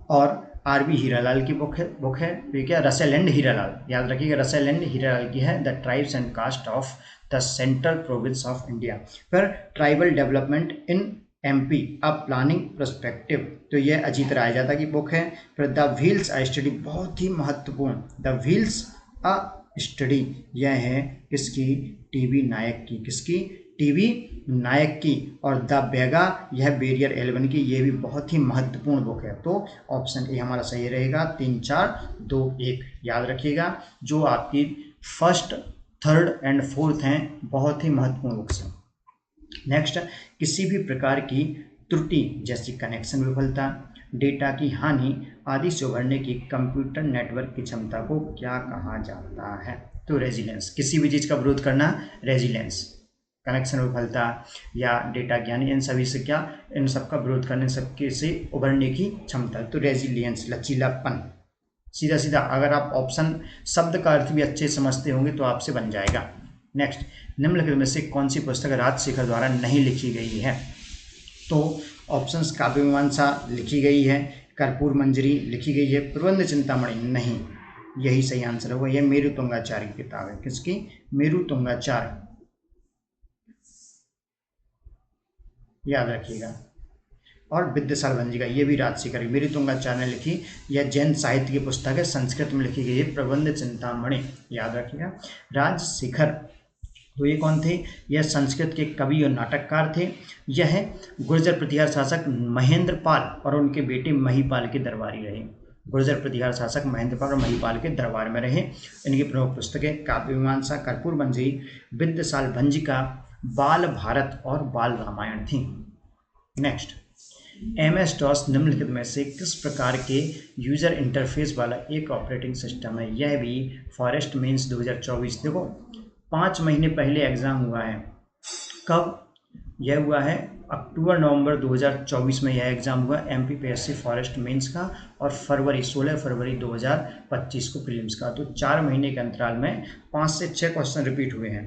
और RV हीरालाल की बुक है। तो ये क्या रसेल एंड हीरालाल, याद रखिएगा रसेल एंड हीरालाल की है the tribes and caste of the central province of India. फिर tribal development in MP a planning perspective, तो यह अजीत रायजादा की बुक है। फिर द व्हील्स अ स्टडी, बहुत ही महत्वपूर्ण, द व्हील्स अ स्टडी, यह है किसकी? TB नायक की, किसकी? TB नायक की। और द बेगा, यह बैरियर 11 की, यह भी बहुत ही महत्वपूर्ण बुक है। तो ऑप्शन ए हमारा सही रहेगा, 3 4 2 1 याद रखिएगा। जो आपकी फर्स्ट, थर्ड एंड फोर्थ हैं बहुत ही महत्वपूर्ण बुक्स हैं। नेक्स्ट, किसी भी प्रकार की त्रुटि जैसे कनेक्शन विफलता, डेटा की हानि आदि से उभरने की कंप्यूटर नेटवर्क की क्षमता को क्या कहा जाता है? तो रेजिलेंस, किसी भी चीज़ का विरोध करना रेजिलेंस, कनेक्शन विफलता या डेटा की हानि, इन सभी से क्या, इन सब का विरोध करने, सबके से उभरने की क्षमता, तो रेजिलियंस लचीलापन। सीधा सीधा अगर आप ऑप्शन शब्द का अर्थ भी अच्छे समझते होंगे तो आपसे बन जाएगा। नेक्स्ट, निम्नलिखित में से कौन सी पुस्तक राजशेखर द्वारा नहीं लिखी गई है? तो ऑप्शंस काव्य मीमांसा लिखी गई है, कर्पूर मंजरी लिखी गई है, प्रबंध चिंतामणि नहीं, यही सही आंसर होगा। यह मेरु तुंगाचार्य की किताब है, किसकी? मेरु तुंगाचार्य, याद रखिएगा। और विद्यासागर भंजी का, ये भी राजशेखर, मेरु तुंगाचार्य ने लिखी, यह जैन साहित्य की पुस्तक है, संस्कृत में लिखी गई है, प्रबंध चिंतामणि, याद रखिएगा। राजशेखर, तो ये कौन थे? यह संस्कृत के कवि और नाटककार थे। यह गुर्जर प्रतिहार शासक महेंद्र पाल और उनके बेटे महिपाल के दरबारी रहे। गुर्जर प्रतिहार शासक महेंद्र पाल और महिपाल के दरबार में रहे। इनकी प्रमुख पुस्तकें काव्य मीमांसा, कर्पूर मंजरी, विद्यासागर भंजी का बाल भारत और बाल रामायण थी। नेक्स्ट, MS-DOS निम्नलिखित में से किस प्रकार के यूजर इंटरफेस वाला एक ऑपरेटिंग सिस्टम है? यह भी फॉरेस्ट मेंस 2024, देखो 5 महीने पहले एग्जाम हुआ है। कब यह हुआ है? अक्टूबर नवंबर 2024 में यह एग्जाम हुआ MPPSC फॉरेस्ट मेंस का, और 16 फरवरी 2025 को प्रीलिम्स का। तो 4 महीने के अंतराल में 5 से 6 क्वेश्चन रिपीट हुए हैं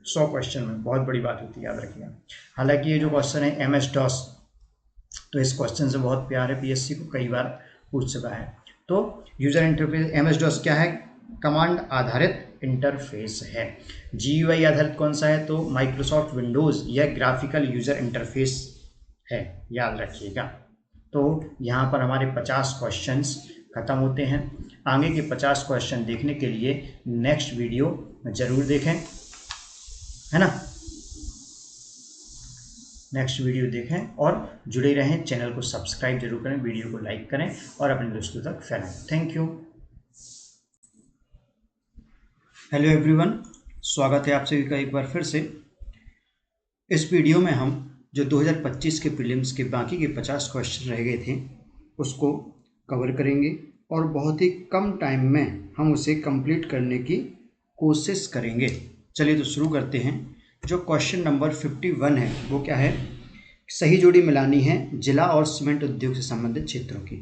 100 क्वेश्चन में, बहुत बड़ी बात होती है, याद रखिएगा। हालांकि ये जो क्वेश्चन है MS-DOS, तो इस क्वेश्चन से बहुत प्यार है, PSC को कई बार पूछ चुका है। तो यूजर इंटरफेस MS-DOS क्या है? कमांड आधारित इंटरफेस है। GUI आधारित कौन सा है? तो माइक्रोसॉफ्ट विंडोज़, यह ग्राफिकल यूजर इंटरफेस है, याद रखिएगा। तो यहाँ पर हमारे 50 क्वेश्चंस खत्म होते हैं। आगे के 50 क्वेश्चन देखने के लिए नेक्स्ट वीडियो जरूर देखें, है ना? नेक्स्ट वीडियो देखें और जुड़े रहें, चैनल को सब्सक्राइब जरूर करें, वीडियो को लाइक करें और अपने दोस्तों तक फैलाएं। Thank you. हेलो एवरीवन, स्वागत है आप सभी का एक बार फिर से। इस वीडियो में हम जो 2025 के प्रीलिम्स के बाकी के 50 क्वेश्चन रह गए थे उसको कवर करेंगे और बहुत ही कम टाइम में हम उसे कंप्लीट करने की कोशिश करेंगे। चलिए तो शुरू करते हैं। जो क्वेश्चन नंबर 51 है वो क्या है? सही जोड़ी मिलानी है जिला और सीमेंट उद्योग से संबंधित क्षेत्रों की।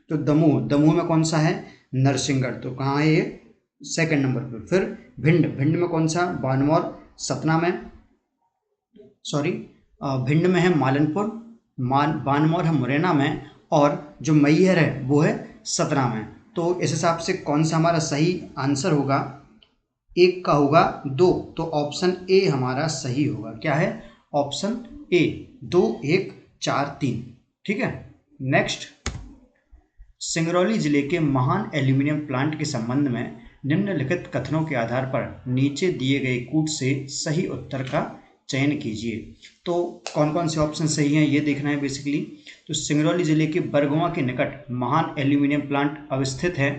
तो दमोह में कौन सा है? नरसिंहगढ़, तो कहाँ है ये? सेकंड नंबर पर। फिर भिंड में कौन सा? बानमौर। सतना में, सॉरी, भिंड में है मालनपुर, बानमौर है मुरैना में, और जो मैहर है वो है सतना में। तो इस हिसाब से कौन सा हमारा सही आंसर होगा? एक का होगा 2, तो ऑप्शन ए हमारा सही होगा। क्या है? Option A, 2 1 4 3। ठीक है। नेक्स्ट, सिंगरौली जिले के महान एल्यूमिनियम प्लांट के संबंध में निम्नलिखित कथनों के आधार पर नीचे दिए गए कूट से सही उत्तर का चयन कीजिए। तो कौन कौन से ऑप्शन सही हैं ये देखना है बेसिकली। तो सिंगरौली जिले के बरगुआ के निकट महान एल्यूमिनियम प्लांट अवस्थित है,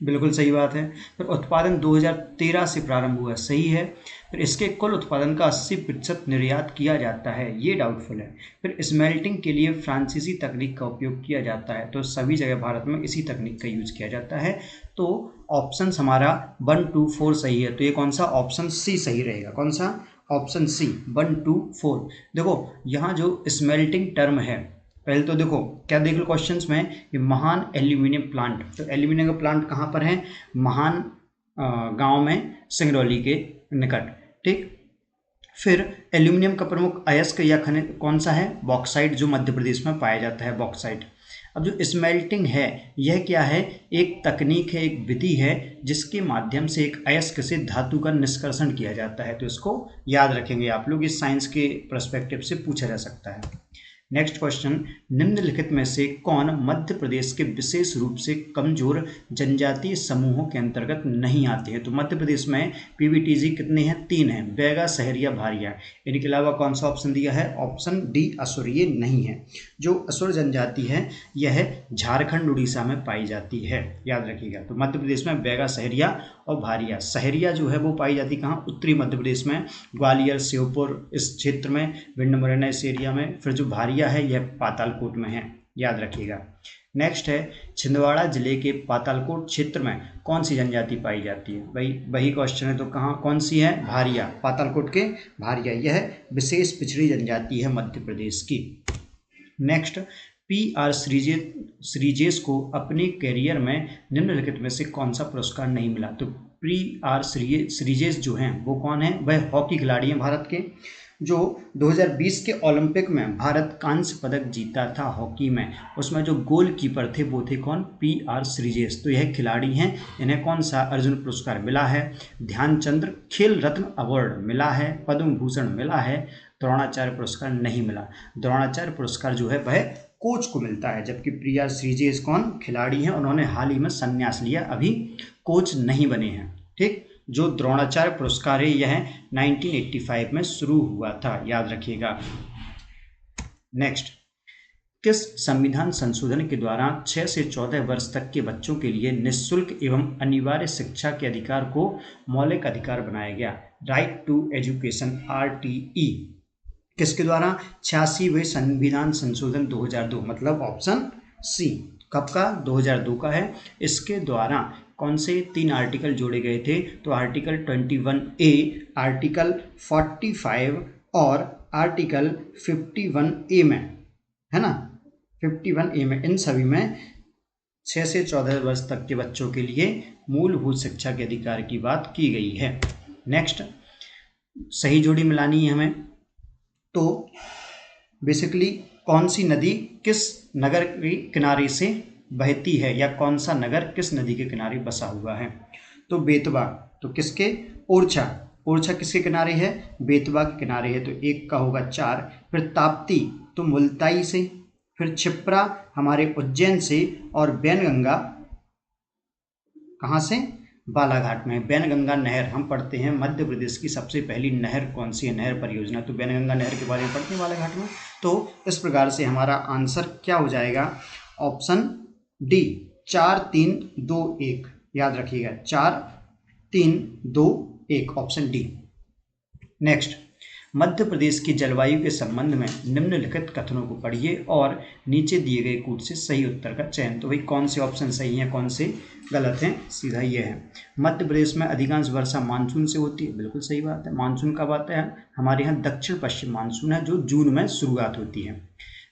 बिल्कुल सही बात है। फिर उत्पादन 2013 से प्रारंभ हुआ, सही है। फिर इसके कुल उत्पादन का 80% निर्यात किया जाता है, ये डाउटफुल है। फिर स्मेल्टिंग के लिए फ्रांसीसी तकनीक का उपयोग किया जाता है, तो सभी जगह भारत में इसी तकनीक का यूज किया जाता है। तो ऑप्शन हमारा 1, 2, 4 सही है। तो ये कौन सा, ऑप्शन सी सही रहेगा। कौन सा, ऑप्शन सी 1, 2, 4। देखो यहाँ जो स्मेल्टिंग टर्म है, पहले तो देखो क्या देख लो क्वेश्चंस में कि महान एल्यूमिनियम प्लांट, तो एल्यूमिनियम का प्लांट कहाँ पर है, महान गांव में सिंगरौली के निकट, ठीक। फिर एल्यूमिनियम का प्रमुख अयस्क या खनिज कौन सा है, बॉक्साइट, जो मध्य प्रदेश में पाया जाता है, बॉक्साइट। अब जो स्मेल्टिंग है यह क्या है, एक तकनीक है, एक विधि है जिसके माध्यम से एक अयस्क से धातु का निष्कर्षण किया जाता है। तो इसको याद रखेंगे आप लोग, इस साइंस के पर्सपेक्टिव से पूछा जा सकता है। नेक्स्ट क्वेश्चन, निम्नलिखित में से कौन मध्य प्रदेश के विशेष रूप से कमजोर जनजातीय समूहों के अंतर्गत नहीं आते हैं। तो मध्य प्रदेश में पीवीटीजी कितने हैं, 3 हैं, बैगा, सहरिया, भारिया। इनके अलावा कौन सा ऑप्शन दिया है, ऑप्शन डी असुर, ये नहीं है। जो असुर जनजाति है यह झारखंड उड़ीसा में पाई जाती है, याद रखिएगा। तो मध्य प्रदेश में बैगा, सहरिया और भारिया। सहरिया जो है वो पाई जाती कहाँ, उत्तरी मध्य प्रदेश में, ग्वालियर, श्योपुर इस क्षेत्र में, भिंड मुरैना इस एरिया में। फिर जो भारिया है यह पातालकोट में है, याद रखिएगा। नेक्स्ट है, छिंदवाड़ा जिले के पातालकोट क्षेत्र में कौन सी जनजाति पाई जाती है, भाई वही क्वेश्चन है। तो कहाँ, कौन सी है, भारिया, पातालकोट के भारिया, यह विशेष पिछड़ी जनजाति है मध्य प्रदेश की। नेक्स्ट, PR श्रीजेश को अपने करियर में निम्नलिखित में से कौन सा पुरस्कार नहीं मिला। तो PR श्रीजेश जो हैं वो कौन है, वह हॉकी खिलाड़ी हैं भारत के, जो 2020 के ओलंपिक में भारत कांस्य पदक जीता था हॉकी में। उसमें जो गोलकीपर थे वो थे कौन, PR श्रीजेश। तो यह खिलाड़ी हैं, इन्हें कौन सा अर्जुन पुरस्कार मिला है, ध्यानचंद्र खेल रत्न अवार्ड मिला है, पद्म भूषण मिला है, द्रोणाचार्य पुरस्कार नहीं मिला। द्रोणाचार्य पुरस्कार जो है वह कोच को मिलता है, जबकि PR श्रीजेश कौन, खिलाड़ी हैं, उन्होंने हाल ही में संन्यास लिया, अभी कोच नहीं बने हैं, ठीक। जो द्रोणाचार्य पुरस्कार है यह 1985 में शुरू हुआ था, याद रखिएगा। नेक्स्ट, किस संविधान संशोधन के द्वारा 6 से 14 वर्ष तक के बच्चों के लिए निःशुल्क एवं अनिवार्य शिक्षा के अधिकार को मौलिक अधिकार बनाया गया, राइट टू एजुकेशन, RTE। किसके द्वारा, 86वें संविधान संशोधन 2002, मतलब ऑप्शन सी। कब का, 2002 का है। इसके द्वारा कौन से 3 आर्टिकल जोड़े गए थे, तो आर्टिकल 21A, आर्टिकल 45 और आर्टिकल 51A में, है ना, 51A में, इन सभी में 6 से 14 वर्ष तक के बच्चों के लिए मूलभूत शिक्षा के अधिकार की बात की गई है। नेक्स्ट, सही जोड़ी मिलानी है हमें। तो बेसिकली कौन सी नदी किस नगर के किनारे से बहती है, या कौन सा नगर किस नदी के किनारे बसा हुआ है। तो बेतवा, तो किसके, ओरछा, ओरछा किसके किनारे है, बेतवा के किनारे है, तो 1 का होगा 4। फिर ताप्ती तो मुल्ताई से, फिर क्षिप्रा हमारे उज्जैन से, और बैनगंगा कहाँ से, बालाघाट में। बैनगंगा नहर हम पढ़ते हैं, मध्य प्रदेश की सबसे पहली नहर कौन सी है, नहर परियोजना, तो बैनगंगा नहर के बारे में पढ़ते हैं बालाघाट में। तो इस प्रकार से हमारा आंसर क्या हो जाएगा, ऑप्शन डी, 4, 3, 2, 1, याद रखिएगा, 4, 3, 2, 1, option D. Next, Madhya Pradesh की जलवायु के संबंध में निम्नलिखित कथनों को पढ़िए और नीचे दिए गए कूट से सही उत्तर का चयन। तो भाई कौन से ऑप्शन सही हैं, कौन से गलत हैं, सीधा ये है। मध्य प्रदेश में अधिकांश वर्षा मानसून से होती है, बिल्कुल सही बात है। मानसून कब आता है, हमारे यहाँ दक्षिण पश्चिम मानसून है जो जून में शुरुआत होती है।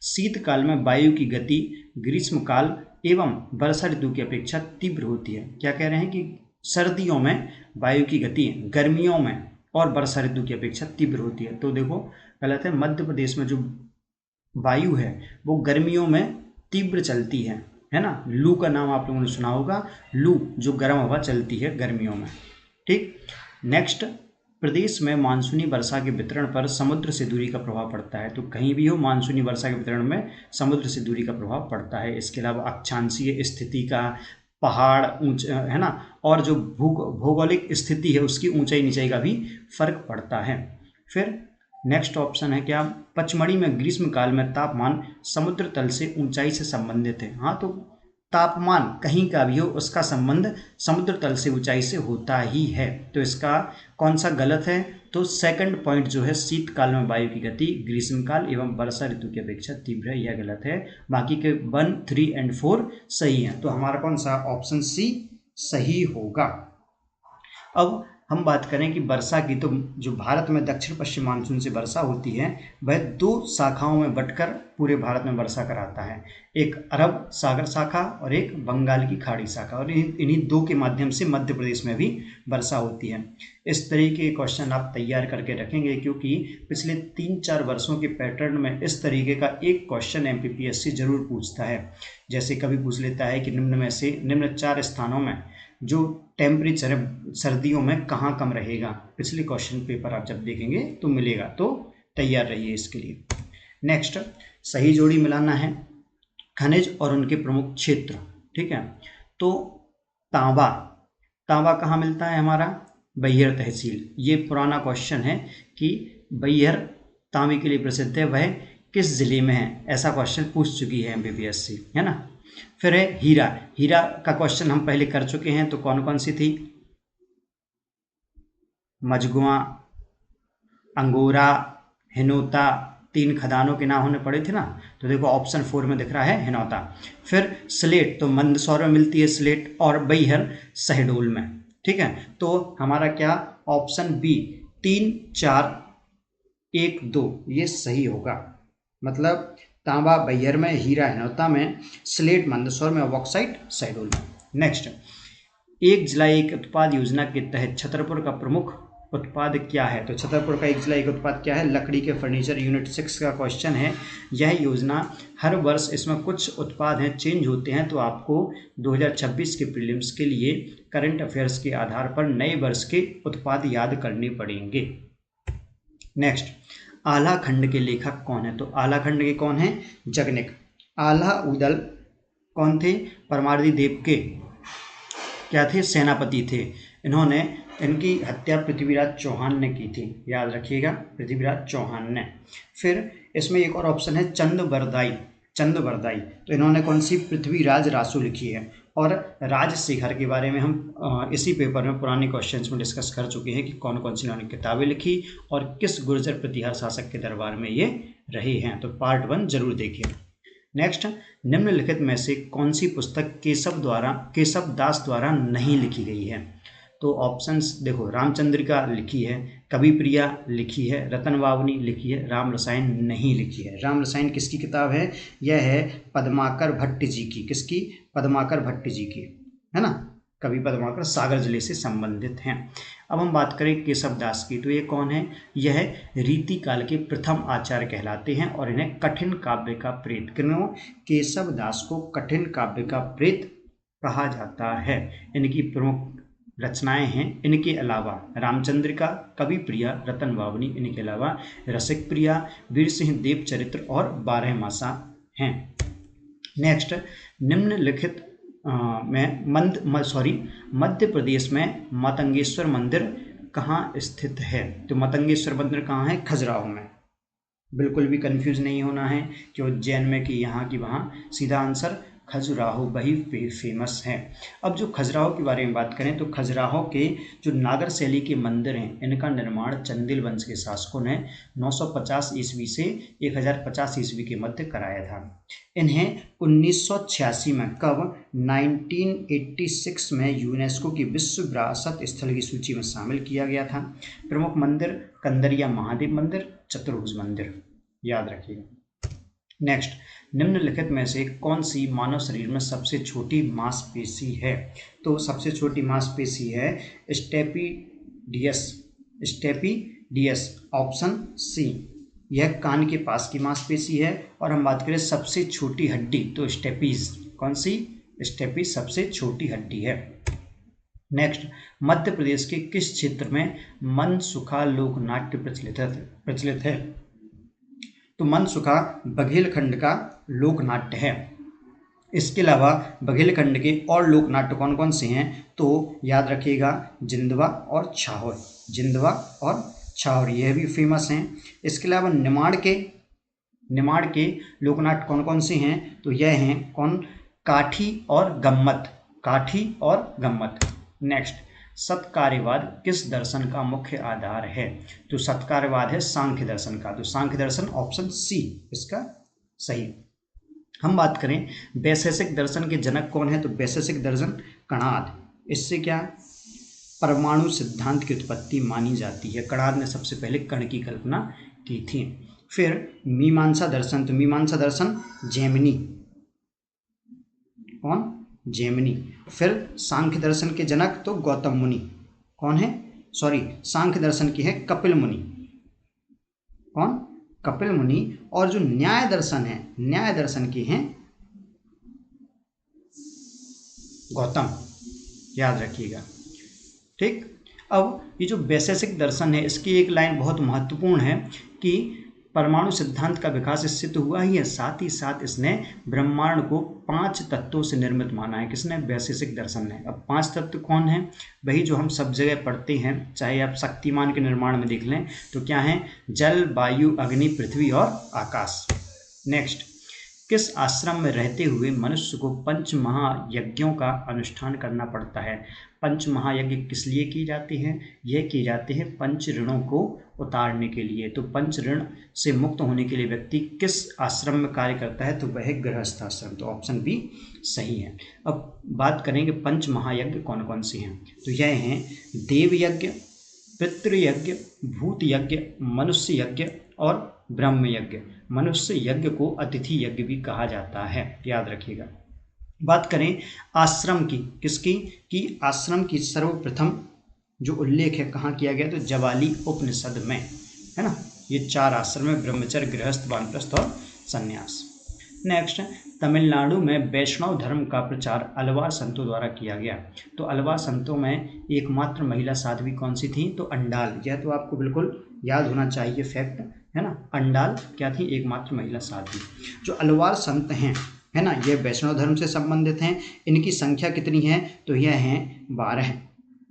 शीतकाल में वायु की गति ग्रीष्मकाल एवं वर्षा ऋतु की अपेक्षा तीव्र होती है। क्या कह रहे हैं कि सर्दियों में वायु की गति गर्मियों में और वर्षा ऋतु की अपेक्षा तीव्र होती है। तो देखो गलत है, मध्य प्रदेश में जो वायु है वो गर्मियों में तीव्र चलती है ना। लू का नाम आप लोगों ने सुना होगा, लू जो गर्म हवा चलती है गर्मियों में, ठीक। नेक्स्ट, प्रदेश में मानसूनी वर्षा के वितरण पर समुद्र से दूरी का प्रभाव पड़ता है। तो कहीं भी हो मानसूनी वर्षा के वितरण में समुद्र से दूरी का प्रभाव पड़ता है। इसके अलावा अक्षांशीय स्थिति का, पहाड़ ऊंच है ना, और जो भौगोलिक स्थिति है उसकी ऊंचाई नीचाई का भी फर्क पड़ता है। फिर नेक्स्ट ऑप्शन है क्या, पचमढ़ी में ग्रीष्म काल में तापमान समुद्र तल से ऊंचाई से संबंधित है। हाँ, तो तापमान कहीं का भी हो उसका संबंध समुद्र तल से ऊंचाई से होता ही है। तो इसका कौन सा गलत है, तो सेकंड पॉइंट जो है शीतकाल में वायु की गति ग्रीष्मकाल एवं वर्षा ऋतु की अपेक्षा तीव्र है, यह गलत है। बाकी के 1, 3 एंड 4 सही हैं। तो हमारा कौन सा ऑप्शन सी सही होगा। अब हम बात करें कि वर्षा की, तो जो भारत में दक्षिण पश्चिम मानसून से वर्षा होती है वह 2 शाखाओं में बंटकर पूरे भारत में वर्षा कराता है। एक अरब सागर शाखा और एक बंगाल की खाड़ी शाखा, और इन्हीं 2 के माध्यम से मध्य प्रदेश में भी वर्षा होती है। इस तरीके के क्वेश्चन आप तैयार करके रखेंगे, क्योंकि पिछले 3-4 वर्षों के पैटर्न में इस तरीके का एक क्वेश्चन MPPSC जरूर पूछता है। जैसे कभी पूछ लेता है कि निम्न में से निम्न 4 स्थानों में जो टेम्परेचर है सर्दियों में कहाँ कम रहेगा। पिछले क्वेश्चन पेपर आप जब देखेंगे तो मिलेगा, तो तैयार रहिए इसके लिए। नेक्स्ट, सही जोड़ी मिलाना है, खनिज और उनके प्रमुख क्षेत्र। ठीक है, तो तांबा, तांबा कहाँ मिलता है हमारा, बैहर तहसील। ये पुराना क्वेश्चन है कि बैहर तांबे के लिए प्रसिद्ध है, वह किस जिले में है, ऐसा क्वेश्चन पूछ चुकी है MPPSC, है ना। फिर है हीरा, हीरा का क्वेश्चन हम पहले कर चुके हैं, तो कौन कौन सी थी, मजगुआ, अंगोरा, हिनोता, 3 खदानों के नाम होने पड़े थे ना। तो देखो ऑप्शन 4 में दिख रहा है हिनौता। फिर स्लेट, तो मंदसौर में मिलती है स्लेट, और बैहर शहडोल में। ठीक है, तो हमारा क्या ऑप्शन बी 3, 4, 1, 2 ये सही होगा। मतलब तांबा बैहर में, हीरा हिनौता में, स्लेट मंदसौर में, बॉक्साइट शहडोल में। नेक्स्ट, एक जिला एक उत्पाद योजना के तहत छतरपुर का प्रमुख उत्पाद क्या है। तो छतरपुर का एक जिला एक उत्पाद क्या है, लकड़ी के फर्नीचर। यूनिट 6 का क्वेश्चन है। यह योजना हर वर्ष, इसमें कुछ उत्पाद हैं चेंज होते हैं, तो आपको 2026 के प्रीलिम्स के लिए करंट अफेयर्स के आधार पर नए वर्ष के उत्पाद याद करने पड़ेंगे। नेक्स्ट, आल्हा खंड के लेखक कौन है। तो आल्हा खंड के कौन है, जगनिक। आल्हा उदल कौन थे, परमार्दी देव के क्या थे, सेनापति थे। इनकी हत्या पृथ्वीराज चौहान ने की थी, याद रखिएगा, पृथ्वीराज चौहान ने। फिर इसमें एक और ऑप्शन है चंदबरदाई, चंदबरदाई। तो इन्होंने कौन सी, पृथ्वीराज रासो लिखी है। और राजशेखर के बारे में हम इसी पेपर में पुराने क्वेश्चंस में डिस्कस कर चुके हैं कि कौन कौन सी इन्होंने किताबें लिखी और किस गुर्जर प्रतिहार शासक के दरबार में ये रहे हैं। तो पार्ट 1 जरूर देखिए। नेक्स्ट, निम्नलिखित में से कौन सी पुस्तक केशव दास द्वारा नहीं लिखी गई है। तो ऑप्शंस देखो, रामचंद्रिका लिखी है, कवि प्रिया लिखी है, रतन वावनी लिखी है, राम रसायन नहीं लिखी है। राम रसायन किसकी किताब है, यह है पद्माकर भट्ट जी की। किसकी, पद्माकर भट्ट जी की, है ना। कवि पद्माकर सागर जिले से संबंधित हैं। अब हम बात करें केशव दास की, तो ये कौन है, यह रीति काल के प्रथम आचार्य कहलाते हैं और इन्हें कठिन काव्य का प्रेत, क्यों, केशव दास को कठिन काव्य का प्रेत कहा जाता है। इनकी प्रमुख रचनाएं हैं, इनके अलावा रामचंद्रिका, कवि प्रिया, रतन वावनी, इनके अलावा रसिक प्रिया, वीर सिंह देव चरित्र और 12 मासा हैं। नेक्स्ट, निम्नलिखित में मध्य प्रदेश में मतंगेश्वर मंदिर कहाँ स्थित है। तो मतंगेश्वर मंदिर कहाँ है, खजुराहो में। बिल्कुल भी कंफ्यूज नहीं होना है कि उज्जैन में कि यहाँ की वहाँ, सीधा आंसर खजुराहो वही फेमस है। अब जो खजुराहो के बारे में बात करें, तो खजुराहो के जो नागर शैली के मंदिर हैं, इनका निर्माण चंदेल वंश के शासकों ने 950 ईस्वी से 1050 ईस्वी के मध्य कराया था। इन्हें 1986 में, कब, 1986 में यूनेस्को की विश्व विरासत स्थल की सूची में शामिल किया गया था। प्रमुख मंदिर कंदरिया महादेव मंदिर, चतुर्भुज मंदिर, याद रखिएगा। नेक्स्ट, निम्नलिखित में से कौन सी मानव शरीर में सबसे छोटी मांसपेशी है। तो सबसे छोटी मांसपेशी है स्टेपिडियस, ऑप्शन सी। यह कान के पास की मांसपेशी है। और हम बात करें सबसे छोटी हड्डी, तो स्टेपीज, कौन सी, स्टेपीज सबसे छोटी हड्डी है। नेक्स्ट, मध्य प्रदेश के किस क्षेत्र में मनसुखा लोक नाट्य प्रचलित है? तो मनसुखा बघेलखंड का लोक नाट्य है। इसके अलावा बघेलखंड के और लोक नाट्य कौन कौन से हैं? तो याद रखिएगा, जिंदवा और छाहोर, जिंदवा और छाहोर, यह भी फेमस हैं। इसके अलावा निमाड़ के लोकनाट्य कौन कौन से हैं? तो यह हैं कौन? काठी और गम्मत, काठी और गम्मत। नेक्स्ट, सत्कार्यवाद किस दर्शन का मुख्य आधार है? तो सत्कार्यवाद है सांख्य दर्शन का, तो सांख्य दर्शन ऑप्शन सी इसका सही। हम बात करें वैशेषिक दर्शन के जनक कौन है? तो वैशेषिक दर्शन कणाद। इससे क्या? परमाणु सिद्धांत की उत्पत्ति मानी जाती है। कणाद ने सबसे पहले कण की कल्पना की थी। फिर मीमांसा दर्शन, तो मीमांसा दर्शन जैमिनी, कौन? जैमिनी। फिर सांख्य दर्शन के जनक तो गौतम मुनि, कौन है? सॉरी, सांख्य दर्शन की है कपिल मुनि, कौन? कपिल मुनि। और जो न्याय दर्शन है, न्याय दर्शन की हैं गौतम, याद रखिएगा। ठीक, अब ये जो वैशेषिक दर्शन है इसकी एक लाइन बहुत महत्वपूर्ण है कि परमाणु सिद्धांत का विकास इससे तो हुआ ही है, साथ ही साथ इसने ब्रह्मांड को 5 तत्वों से निर्मित माना है। किसने? वैशेषिक दर्शन ने। अब 5 तत्व कौन है? वही जो हम सब जगह पढ़ते हैं, चाहे आप शक्तिमान के निर्माण में देख लें, तो क्या है? जल, वायु, अग्नि, पृथ्वी और आकाश। नेक्स्ट, किस आश्रम में रहते हुए मनुष्य को पंच महायज्ञों का अनुष्ठान करना पड़ता है? पंच महायज्ञ किस लिए किए जाते हैं? यह किए जाते हैं पंच ऋणों को उतारने के लिए। तो पंच ऋण से मुक्त होने के लिए व्यक्ति किस आश्रम में कार्य करता है? तो वह गृहस्थ आश्रम, तो ऑप्शन बी सही है। अब बात करेंगे पंच महायज्ञ कौन कौन से हैं। तो यह हैं देव यज्ञ, पितृयज्ञ, भूत यज्ञ, मनुष्य यज्ञ और ब्रह्म यज्ञ। मनुष्य यज्ञ को अतिथि यज्ञ भी कहा जाता है, याद रखिएगा। बात करें आश्रम की, किसकी? कि आश्रम की सर्वप्रथम जो उल्लेख है कहाँ किया गया? तो जवाली उपनिषद में, है ना। ये 4 आश्रम है, ब्रह्मचर्य, गृहस्थ, वानप्रस्थ और संन्यास। नेक्स्ट, तमिलनाडु में वैष्णव धर्म का प्रचार अलवार संतों द्वारा किया गया। तो अलवार संतों में एकमात्र महिला साध्वी कौन सी थी? तो अंडाल। यह तो आपको बिल्कुल याद होना चाहिए फैक्ट, है ना। अंडाल क्या थी? एकमात्र महिला साध्वी। जो अलवार संत हैं, है ना, ये वैष्णव धर्म से संबंधित हैं। इनकी संख्या कितनी है? तो यह हैं 12।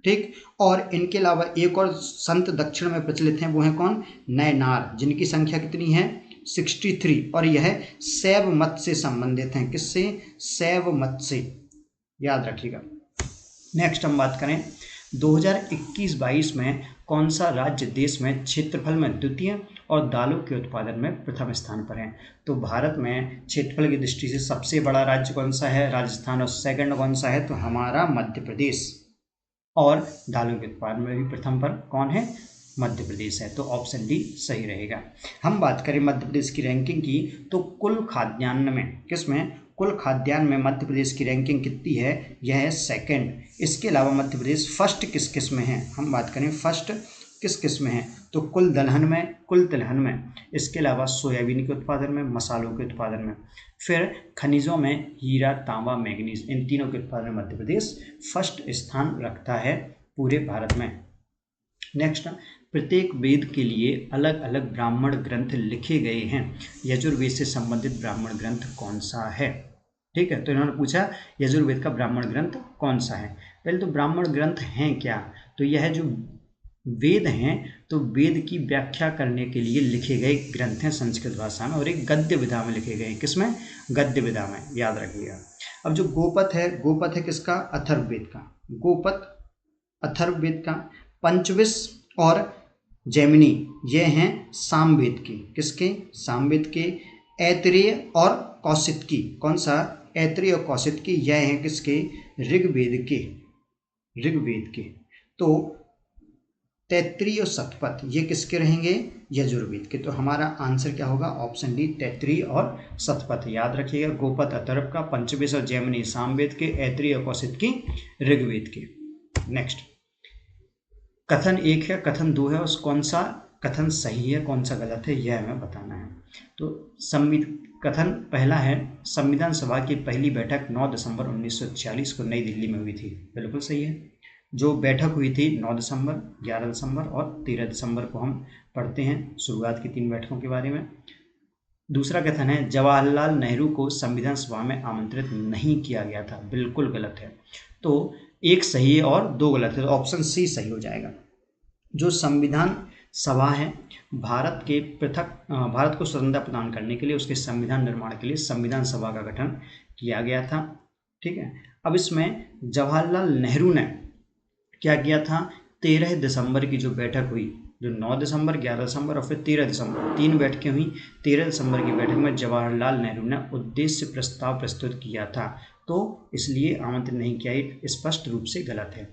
ठीक, और इनके अलावा एक और संत दक्षिण में प्रचलित हैं, वो हैं कौन? नयनार, जिनकी संख्या कितनी है? 63, और यह शैव मत से संबंधित हैं। किससे? शैव मत से, याद रखिएगा। नेक्स्ट हम बात करें 2021-22 में कौन सा राज्य देश में क्षेत्रफल में द्वितीय और दालों के उत्पादन में प्रथम स्थान पर है? तो भारत में क्षेत्रफल की दृष्टि से सबसे बड़ा राज्य कौन सा है? राजस्थान। और सेकंड कौन सा है? तो हमारा मध्य प्रदेश। और दालों के उत्पादन में भी प्रथम पर कौन है? मध्य प्रदेश है, तो ऑप्शन डी सही रहेगा। हम बात करें मध्य प्रदेश की रैंकिंग की, तो कुल खाद्यान्न में, किसमें? कुल खाद्यान्न में मध्य प्रदेश की रैंकिंग कितनी है? यह है सेकंड। इसके अलावा मध्य प्रदेश फर्स्ट किस किस में है? हम बात करें फर्स्ट किस किस में है? तो कुल तिलहन में, इसके अलावा सोयाबीन के उत्पादन में, मसालों के उत्पादन में, फिर खनिजों में हीरा, तांबा, मैग्नीज, इन तीनों के उत्पादन में मध्य प्रदेश फर्स्ट स्थान रखता है पूरे भारत में। नेक्स्ट, प्रत्येक वेद के लिए अलग अलग ब्राह्मण ग्रंथ लिखे गए हैं। यजुर्वेद से संबंधित ब्राह्मण ग्रंथ कौन सा है? ठीक है, तो इन्होंने पूछा यजुर्वेद का ब्राह्मण ग्रंथ कौन सा है। पहले तो ब्राह्मण ग्रंथ हैं क्या? तो यह जो वेद हैं, तो वेद की व्याख्या करने के लिए लिखे गए ग्रंथ हैं संस्कृत भाषा में, और एक गद्य विधा में लिखे गए हैं। किसमें? गद्य विधा में, याद रखिएगा। अब जो गोपथ है किसका? अथर्ववेद का। गोपथ अथर्ववेद का। पंचविश और जैमिनी ये हैं सामवेद के। किसके? सामवेद के। ऐतरेय और कौशिकी, कौन सा? ऐतरेय और कौशिकी, यह हैं किसके? ऋग्वेद के। तो तैत्तिरीय और शतपथ ये किसके रहेंगे? यजुर्वेद के। तो हमारा आंसर क्या होगा? ऑप्शन डी, तैत्तिरीय और शतपथ, याद रखिएगा। गोपथ अथर्व का, पंचविश और जैमिनी सामवेद के, ऐतरेय और कौशिकी ऋग्वेद के। नेक्स्ट, कथन 1 है, कथन 2 है, और कौन सा कथन सही है, कौन सा गलत है, यह हमें बताना है। तो कथन पहला है, संविधान सभा की पहली बैठक 9 दिसंबर 1946 को नई दिल्ली में हुई थी। बिल्कुल सही है। जो बैठक हुई थी 9 दिसंबर, 11 दिसंबर और 13 दिसंबर को हम पढ़ते हैं शुरुआत की 3 बैठकों के बारे में। दूसरा कथन है जवाहरलाल नेहरू को संविधान सभा में आमंत्रित नहीं किया गया था, बिल्कुल गलत है। तो एक सही है और 2 गलत है, तो ऑप्शन सी सही हो जाएगा। जो संविधान सभा है भारत को स्वतंत्रता प्रदान करने के लिए, उसके संविधान निर्माण के लिए संविधान सभा का गठन किया गया था। ठीक है, अब इसमें जवाहरलाल नेहरू ने क्या किया था, 13 दिसंबर की जो बैठक हुई, जो 9 दिसंबर, 11 दिसंबर और फिर 13 दिसंबर, 3 बैठकें हुई। 13 दिसंबर की बैठक में जवाहरलाल नेहरू ने उद्देश्य प्रस्ताव प्रस्तुत किया था, तो इसलिए आमंत्रित नहीं किया, स्पष्ट रूप से गलत है।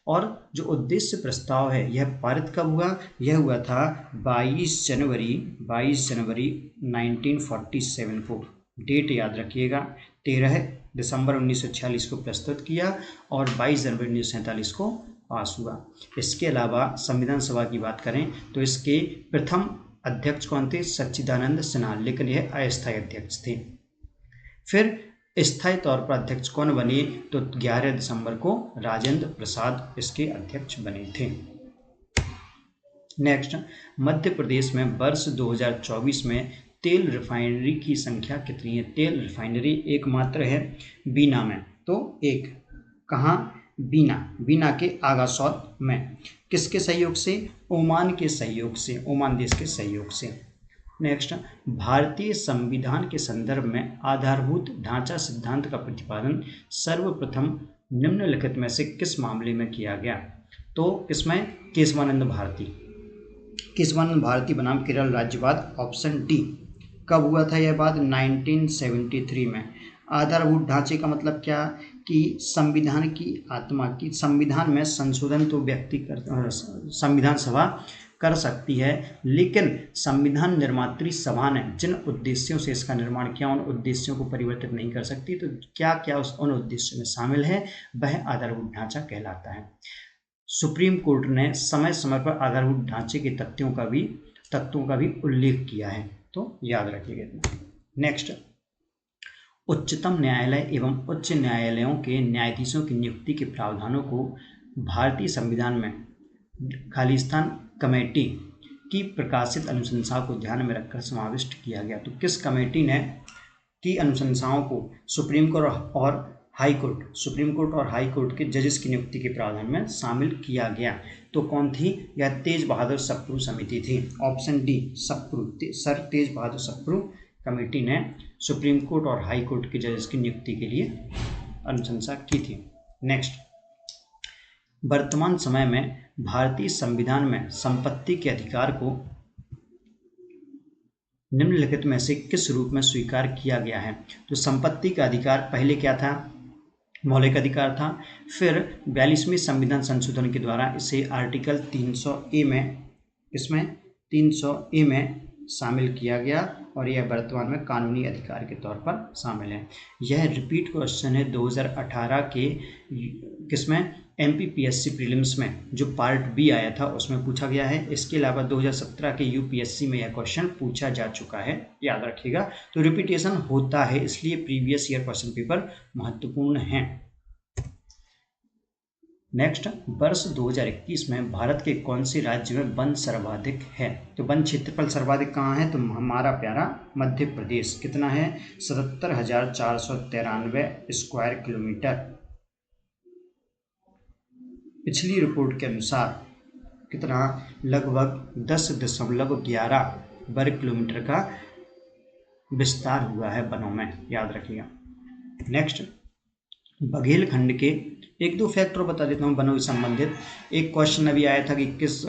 और जो उद्देश्य प्रस्ताव है यह पारित कब हुआ, यह हुआ था 22 जनवरी 1947 को। डेट याद रखिएगा, 13 दिसंबर 1946 को प्रस्तुत किया और 22 जनवरी 1947 को पास हुआ। इसके अलावा संविधान सभा की बात करें तो इसके प्रथम अध्यक्ष कौन थे, सच्चिदानंद सिन्हा, लेकिन यह अस्थायी अध्यक्ष थे। फिर स्थायी तौर पर अध्यक्ष कौन बने, तो 11 दिसंबर को राजेंद्र प्रसाद इसके अध्यक्ष बने थे। नेक्स्ट, मध्य प्रदेश में वर्ष 2024 में तेल रिफाइनरी की संख्या कितनी है। तेल रिफाइनरी एकमात्र है बीना में, तो एक, कहाँ, बीना के आगासौत में। किसके सहयोग से, ओमान के सहयोग से, ओमान देश के सहयोग से। नेक्स्ट, भारतीय संविधान के संदर्भ में आधारभूत ढांचा सिद्धांत का प्रतिपादन सर्वप्रथम निम्नलिखित में से किस मामले में किया गया, तो इसमें केशवानंद भारती बनाम केरल राज्यवाद, ऑप्शन डी। कब हुआ था यह बात, 1973 में। आधारभूत ढांचे का मतलब क्या, कि संविधान की आत्मा की, संविधान में संशोधन तो संविधान सभा कर सकती है, लेकिन संविधान निर्मात्री सभा ने जिन उद्देश्यों से इसका निर्माण किया उन उद्देश्यों को परिवर्तित नहीं कर सकती। तो क्या क्या उन उद्देश्यों में शामिल है, वह आधारभूत ढांचा कहलाता है। सुप्रीम कोर्ट ने समय समय पर आधारभूत ढांचे के तथ्यों का भी उल्लेख किया है, तो याद रखिएगा। नेक्स्ट, उच्चतम न्यायालय एवं उच्च न्यायालयों के न्यायाधीशों की नियुक्ति के प्रावधानों को भारतीय संविधान में खालिस्तान कमेटी की प्रकाशित अनुशंसा को ध्यान में रखकर समाविष्ट किया गया। तो किस कमेटी ने की अनुशंसाओं को सुप्रीम कोर्ट और हाई कोर्ट के जजेस की नियुक्ति के प्रावधान में शामिल किया गया, तो कौन थी, यह तेज बहादुर सप्रू समिति थी, ऑप्शन डी, सर तेज बहादुर सप्रू कमेटी ने सुप्रीम कोर्ट और हाई कोर्ट के जजेस की नियुक्ति के लिए अनुशंसा की थी। नेक्स्ट, वर्तमान समय में भारतीय संविधान में संपत्ति के अधिकार को निम्नलिखित में से किस रूप में स्वीकार किया गया है। तो संपत्ति का अधिकार पहले क्या था, मौलिक अधिकार था, फिर 42वें संविधान संशोधन के द्वारा इसे आर्टिकल 300A में शामिल किया गया और यह वर्तमान में कानूनी अधिकार के तौर पर शामिल है। यह रिपीट क्वेश्चन है 2018 के किसमें, MPPSC प्रीलिम्स में जो पार्ट बी आया था उसमें पूछा गया है। इसके अलावा 2017 के UPSC में यह क्वेश्चन पूछा जा चुका है, याद रखिएगा। तो रिपीटेशन होता है, इसलिए प्रीवियस ईयर क्वेश्चन पेपर महत्वपूर्ण है। नेक्स्ट, वर्ष 2021 में भारत के कौन से राज्य में वन सर्वाधिक है। तो वन क्षेत्रफल सर्वाधिक कहाँ है, तो हमारा प्यारा मध्य प्रदेश। कितना है, 77,493 स्क्वायर किलोमीटर। पिछली रिपोर्ट के अनुसार कितना, लगभग 10.11 वर्ग किलोमीटर का विस्तार हुआ है वनों में, याद रखिएगा। नेक्स्ट, बघेलखंड के 1-2 फैक्टर बता देता हूँ वनों से संबंधित। एक क्वेश्चन अभी आया था कि किस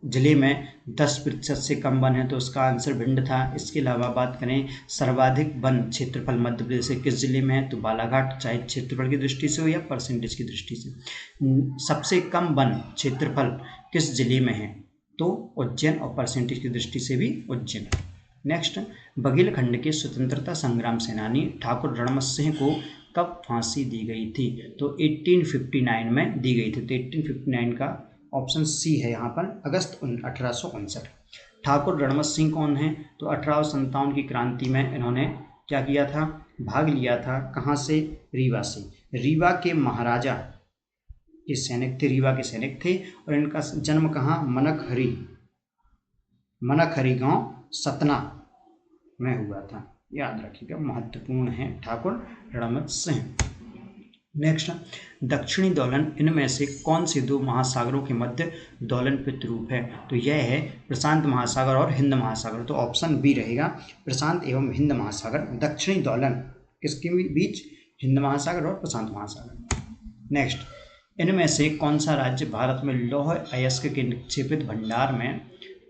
जिले में 10% से कम वन है, तो उसका आंसर भिंड था। इसके अलावा बात करें सर्वाधिक वन क्षेत्रफल मध्य प्रदेश से किस जिले में है, तो बालाघाट, चाहे क्षेत्रफल की दृष्टि से हो या परसेंटेज की दृष्टि से। सबसे कम वन क्षेत्रफल किस जिले में है, तो उज्जैन, और परसेंटेज की दृष्टि से भी उज्जैन। नेक्स्ट, बघेलखंड के स्वतंत्रता संग्राम सेनानी ठाकुर रणमत सिंह को कब फांसी दी गई थी, तो 1859 में दी गई थी। तो 1859 का ऑप्शन सी है यहाँ पर, अगस्त 1859। ठाकुर रणमत सिंह कौन है, तो 1857 की क्रांति में इन्होंने क्या किया था, भाग लिया था। कहाँ से, रीवा से। रीवा के महाराजा ये सैनिक थे, रीवा के सैनिक थे। और इनका जन्म कहाँ, मनकहरी गांव सतना में हुआ था, याद रखिएगा, महत्वपूर्ण है ठाकुर रणमत सिंह। नेक्स्ट, दक्षिणी दोलन इनमें से कौन से दो महासागरों के मध्य दोलन प्रतिरूप है? तो यह है प्रशांत महासागर और हिंद महासागर। तो ऑप्शन बी रहेगा, प्रशांत एवं हिंद महासागर। दक्षिणी दोलन किसके बीच, हिंद महासागर और प्रशांत महासागर। नेक्स्ट, इनमें से कौन सा राज्य भारत में लौह अयस्क के निक्षेपित भंडार में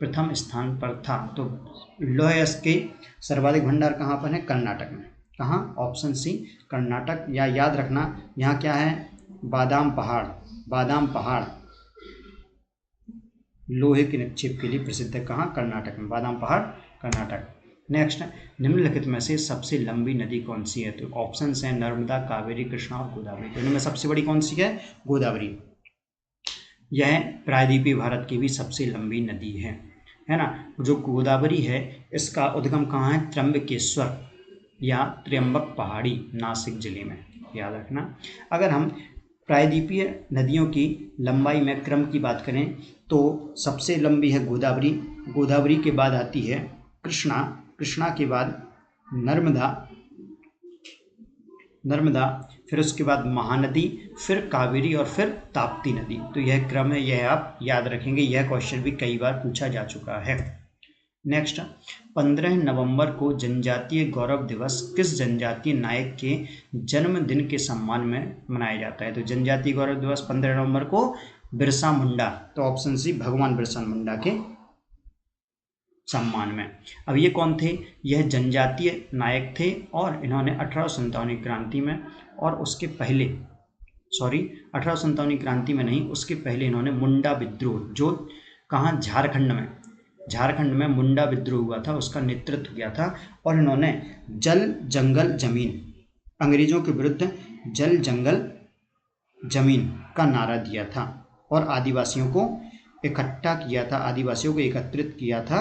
प्रथम स्थान पर था? तो लौह अयस्क के सर्वाधिक भंडार कहाँ पर है, कर्नाटक में। कहाँ, ऑप्शन सी कर्नाटक। या याद रखना यहाँ क्या है, बादाम पहाड़ लोहे के निक्षेप के लिए प्रसिद्ध है। कहाँ, कर्नाटक में, बादाम पहाड़ कर्नाटक। नेक्स्ट, निम्नलिखित में से सबसे लंबी नदी कौन सी है? तो ऑप्शन है नर्मदा, कावेरी, कृष्णा और गोदावरी। तो इनमें सबसे बड़ी कौन सी है, गोदावरी। यह प्रायद्वीपीय भारत की भी सबसे लंबी नदी है ना। जो गोदावरी है इसका उद्गम कहाँ है, त्र्यंबकेश्वर या त्र्यंबक पहाड़ी, नासिक जिले में, याद रखना। अगर हम प्रायद्वीपीय नदियों की लंबाई में क्रम की बात करें तो सबसे लंबी है गोदावरी के बाद आती है कृष्णा के बाद नर्मदा, फिर उसके बाद महानदी, फिर कावेरी और फिर ताप्ती नदी। तो यह क्रम है, यह आप याद रखेंगे। यह क्वेश्चन भी कई बार पूछा जा चुका है। नेक्स्ट, 15 नवंबर को जनजातीय गौरव दिवस किस जनजातीय नायक के जन्मदिन के सम्मान में मनाया जाता है? तो जनजातीय गौरव दिवस 15 नवंबर को बिरसा मुंडा, तो ऑप्शन सी भगवान बिरसा मुंडा के सम्मान में। अब ये कौन थे, यह जनजातीय नायक थे और इन्होंने 1857 क्रांति में और उसके पहले 1857 क्रांति में नहीं, उसके पहले इन्होंने मुंडा विद्रोह, जो कहाँ, झारखंड में मुंडा विद्रोह हुआ था, उसका नेतृत्व किया था। और इन्होंने जल जंगल जमीन, अंग्रेजों के विरुद्ध जल जंगल जमीन का नारा दिया था और आदिवासियों को एकत्रित किया था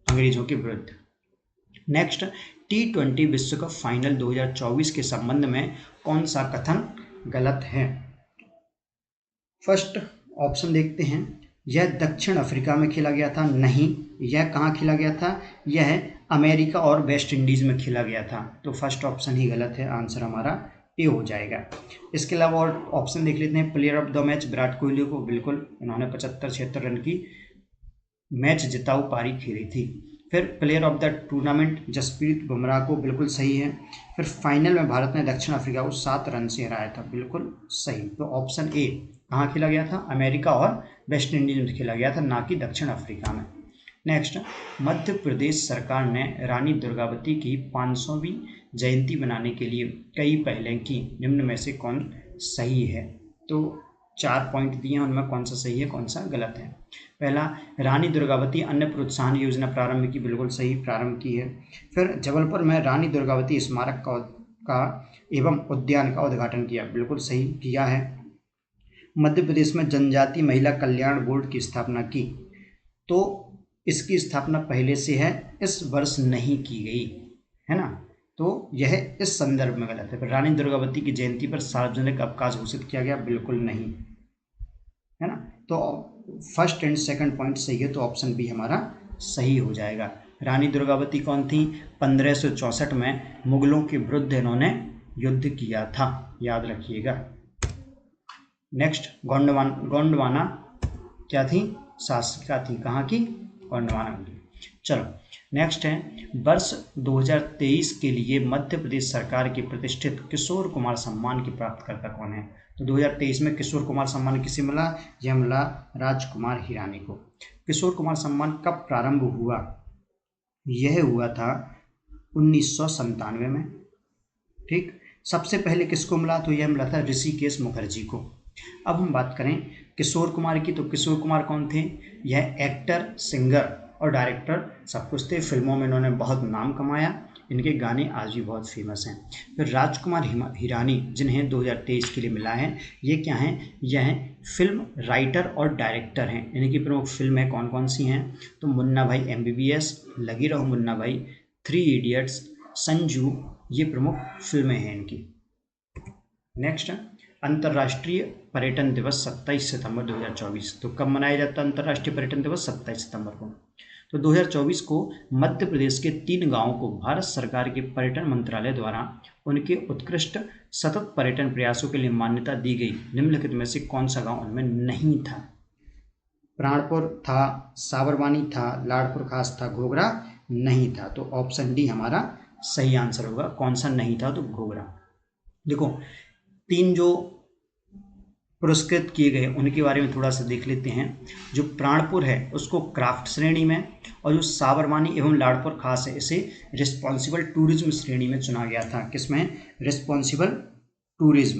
अंग्रेजों के विरुद्ध। नेक्स्ट, T20 विश्व कप फाइनल 2024 के संबंध में कौन सा कथन गलत है? फर्स्ट ऑप्शन देखते हैं, यह दक्षिण अफ्रीका में खेला गया था, नहीं। यह कहाँ खेला गया था, यह अमेरिका और वेस्ट इंडीज में खेला गया था। तो फर्स्ट ऑप्शन ही गलत है, आंसर हमारा ए हो जाएगा। इसके अलावा और ऑप्शन देख लेते हैं। Player of the match Virat Kohli को, बिल्कुल, इन्होंने 75-76 रन की मैच जिताऊ पारी खेली थी। फिर player of the tournament Jasprit Bumrah को, बिल्कुल सही है। फिर फाइनल में भारत ने दक्षिण अफ्रीका को 7 रन से हराया था, बिल्कुल सही। तो ऑप्शन ए, कहाँ खेला गया था, अमेरिका और वेस्ट इंडीज में खेला गया था, ना कि दक्षिण अफ्रीका में। नेक्स्ट, मध्य प्रदेश सरकार ने रानी दुर्गावती की 500वीं जयंती मनाने के लिए कई पहलें की, निम्न में से कौन सही है? तो 4 पॉइंट दिए हैं, उनमें कौन सा सही है, कौन सा गलत है? पहला, रानी दुर्गावती अन्न प्रोत्साहन योजना प्रारंभ की, बिल्कुल सही, प्रारंभ की है। फिर जबलपुर में रानी दुर्गावती स्मारक का एवं उद्यान का उद्घाटन किया, बिल्कुल सही किया है। मध्य प्रदेश में जनजाति महिला कल्याण बोर्ड की स्थापना की, तो इसकी स्थापना पहले से है, इस वर्ष नहीं की गई है ना, तो यह इस संदर्भ में गलत है। फिर रानी दुर्गावती की जयंती पर सार्वजनिक अवकाश घोषित किया गया, बिल्कुल नहीं है ना। तो फर्स्ट एंड सेकंड पॉइंट सही है, तो ऑप्शन बी हमारा सही हो जाएगा। रानी दुर्गावती कौन थी, 1564 में मुगलों के विरुद्ध इन्होंने युद्ध किया था, याद रखिएगा। नेक्स्ट, गोंडवाना क्या थी, शासिका थी, कहाँ की, गोंडवाना की। चलो नेक्स्ट है, वर्ष 2023 के लिए मध्य प्रदेश सरकार के प्रतिष्ठित किशोर कुमार सम्मान के प्राप्तकर्ता कौन है? तो 2023 में किशोर कुमार सम्मान किसे मिला, यह मिला राजकुमार हिरानी को। किशोर कुमार सम्मान कब प्रारंभ हुआ, यह हुआ था 1997 में, ठीक। सबसे पहले किसको मिला, तो यह मिला था ऋषिकेश मुखर्जी को। अब हम बात करें किशोर कुमार की, तो किशोर कुमार कौन थे, यह एक्टर, सिंगर और डायरेक्टर सब कुछ थे। फिल्मों में इन्होंने बहुत नाम कमाया, इनके गाने आज भी बहुत फेमस हैं। फिर राजकुमार हिरानी, जिन्हें 2023 के लिए मिला है, ये क्या हैं, यह फिल्म राइटर और डायरेक्टर हैं। इनकी प्रमुख फिल्में कौन कौन सी हैं, तो मुन्ना भाई MBBS, लगी रहो मुन्ना भाई, 3 इडियट्स, संजू, ये प्रमुख फिल्में हैं इनकी। नेक्स्ट, अंतर्राष्ट्रीय पर्यटन दिवस 27 सितंबर 2024। तो कब मनाया जाता है अंतर्राष्ट्रीय पर्यटन दिवस? 27 सितंबर को। तो 2024 को मध्य प्रदेश के 3 गांवों को भारत सरकार के पर्यटन मंत्रालय द्वारा उनके उत्कृष्ट सतत पर्यटन प्रयासों के लिए मान्यता दी गई। निम्नलिखित में से कौन सा गांव उनमें नहीं था? प्राणपुर था, साबरवानी था, लाडपुर खास था, घोघरा नहीं था। तो ऑप्शन डी हमारा सही आंसर होगा। कौन सा नहीं था? तो घोघरा। देखो 3 जो पुरस्कृत किए गए उनके बारे में थोड़ा सा देख लेते हैं। जो प्राणपुर है उसको क्राफ्ट श्रेणी में, और जो साबरवानी एवं लाडपुर खास है इसे रिस्पॉन्सिबल टूरिज्म श्रेणी में चुना गया था। किसमें? रिस्पॉन्सिबल टूरिज्म,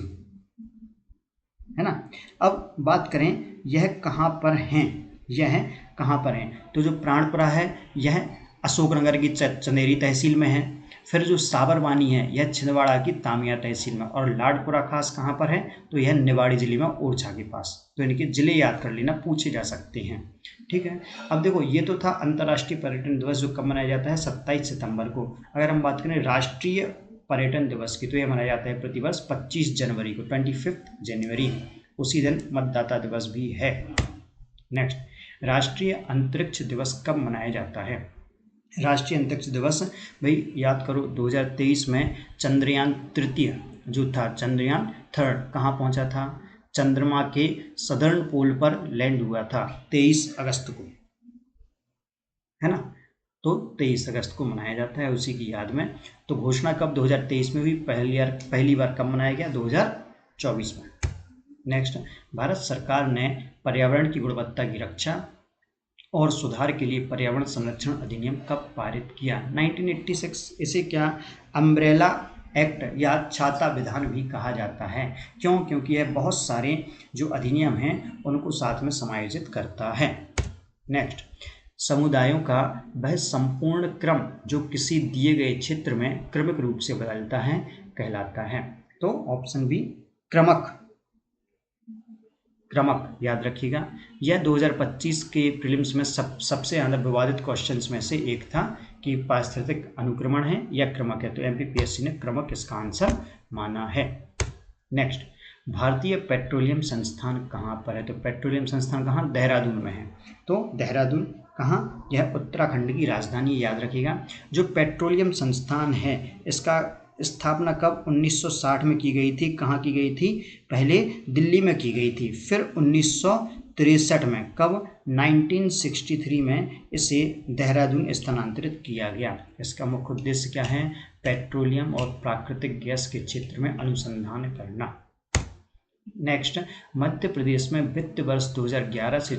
है ना। अब बात करें यह कहाँ पर हैं, यह कहाँ पर हैं? तो जो प्राणपुरा है यह अशोकनगर की चंदेरी तहसील में है। फिर जो साबरवानी है यह छिंदवाड़ा की तामिया तहसील में, और लाडपुरा खास कहाँ पर है? तो यह निवाड़ी जिले में ओरछा के पास। तो इनके जिले याद कर लेना, पूछे जा सकते हैं, ठीक है। अब देखो ये तो था अंतर्राष्ट्रीय पर्यटन दिवस जो कब मनाया जाता है? 27 सितंबर को। अगर हम बात करें राष्ट्रीय पर्यटन दिवस की तो यह मनाया जाता है प्रतिवर्ष 25 जनवरी को, 25 जनवरी। उसी दिन मतदाता दिवस भी है। नेक्स्ट, राष्ट्रीय अंतरिक्ष दिवस कब मनाया जाता है? राष्ट्रीय अंतरिक्ष दिवस भाई याद करो 2023 में चंद्रयान तृतीय जो था, चंद्रयान 3 कहाँ पहुंचा था? चंद्रमा के सदर्न पोल पर लैंड हुआ था 23 अगस्त को, है ना। तो 23 अगस्त को मनाया जाता है उसी की याद में। तो घोषणा कब 2023 में हुई? पहली बार कब मनाया गया? 2024 में। नेक्स्ट, भारत सरकार ने पर्यावरण की गुणवत्ता की रक्षा और सुधार के लिए पर्यावरण संरक्षण अधिनियम कब पारित किया? 1986। इसे क्या अम्ब्रेला एक्ट या छाता विधान भी कहा जाता है। क्यों? क्योंकि यह बहुत सारे जो अधिनियम हैं उनको साथ में समायोजित करता है। नेक्स्ट, समुदायों का वह संपूर्ण क्रम जो किसी दिए गए क्षेत्र में क्रमिक रूप से बदलता है कहलाता है। तो ऑप्शन बी क्रमक याद रखिएगा। यह 2025 के प्रीलिम्स में सबसे ज़्यादा विवादित क्वेश्चंस में से एक था कि पारिस्थितिक अनुक्रमण है या क्रमक है। तो एमपीपीएससी ने क्रमक इसका आंसर माना है। नेक्स्ट, भारतीय पेट्रोलियम संस्थान कहाँ पर है? तो पेट्रोलियम संस्थान कहाँ? देहरादून में है। तो देहरादून कहाँ? यह उत्तराखंड की राजधानी, याद रखिएगा। जो पेट्रोलियम संस्थान है इसका स्थापना कब? 1960 में की गई थी। कहाँ की गई थी? पहले दिल्ली में की गई थी, फिर 1963 में, कब? 1963 में इसे देहरादून स्थानांतरित किया गया। इसका मुख्य उद्देश्य क्या है? पेट्रोलियम और प्राकृतिक गैस के क्षेत्र में अनुसंधान करना। नेक्स्ट, मध्य प्रदेश में वित्त वर्ष 2011 से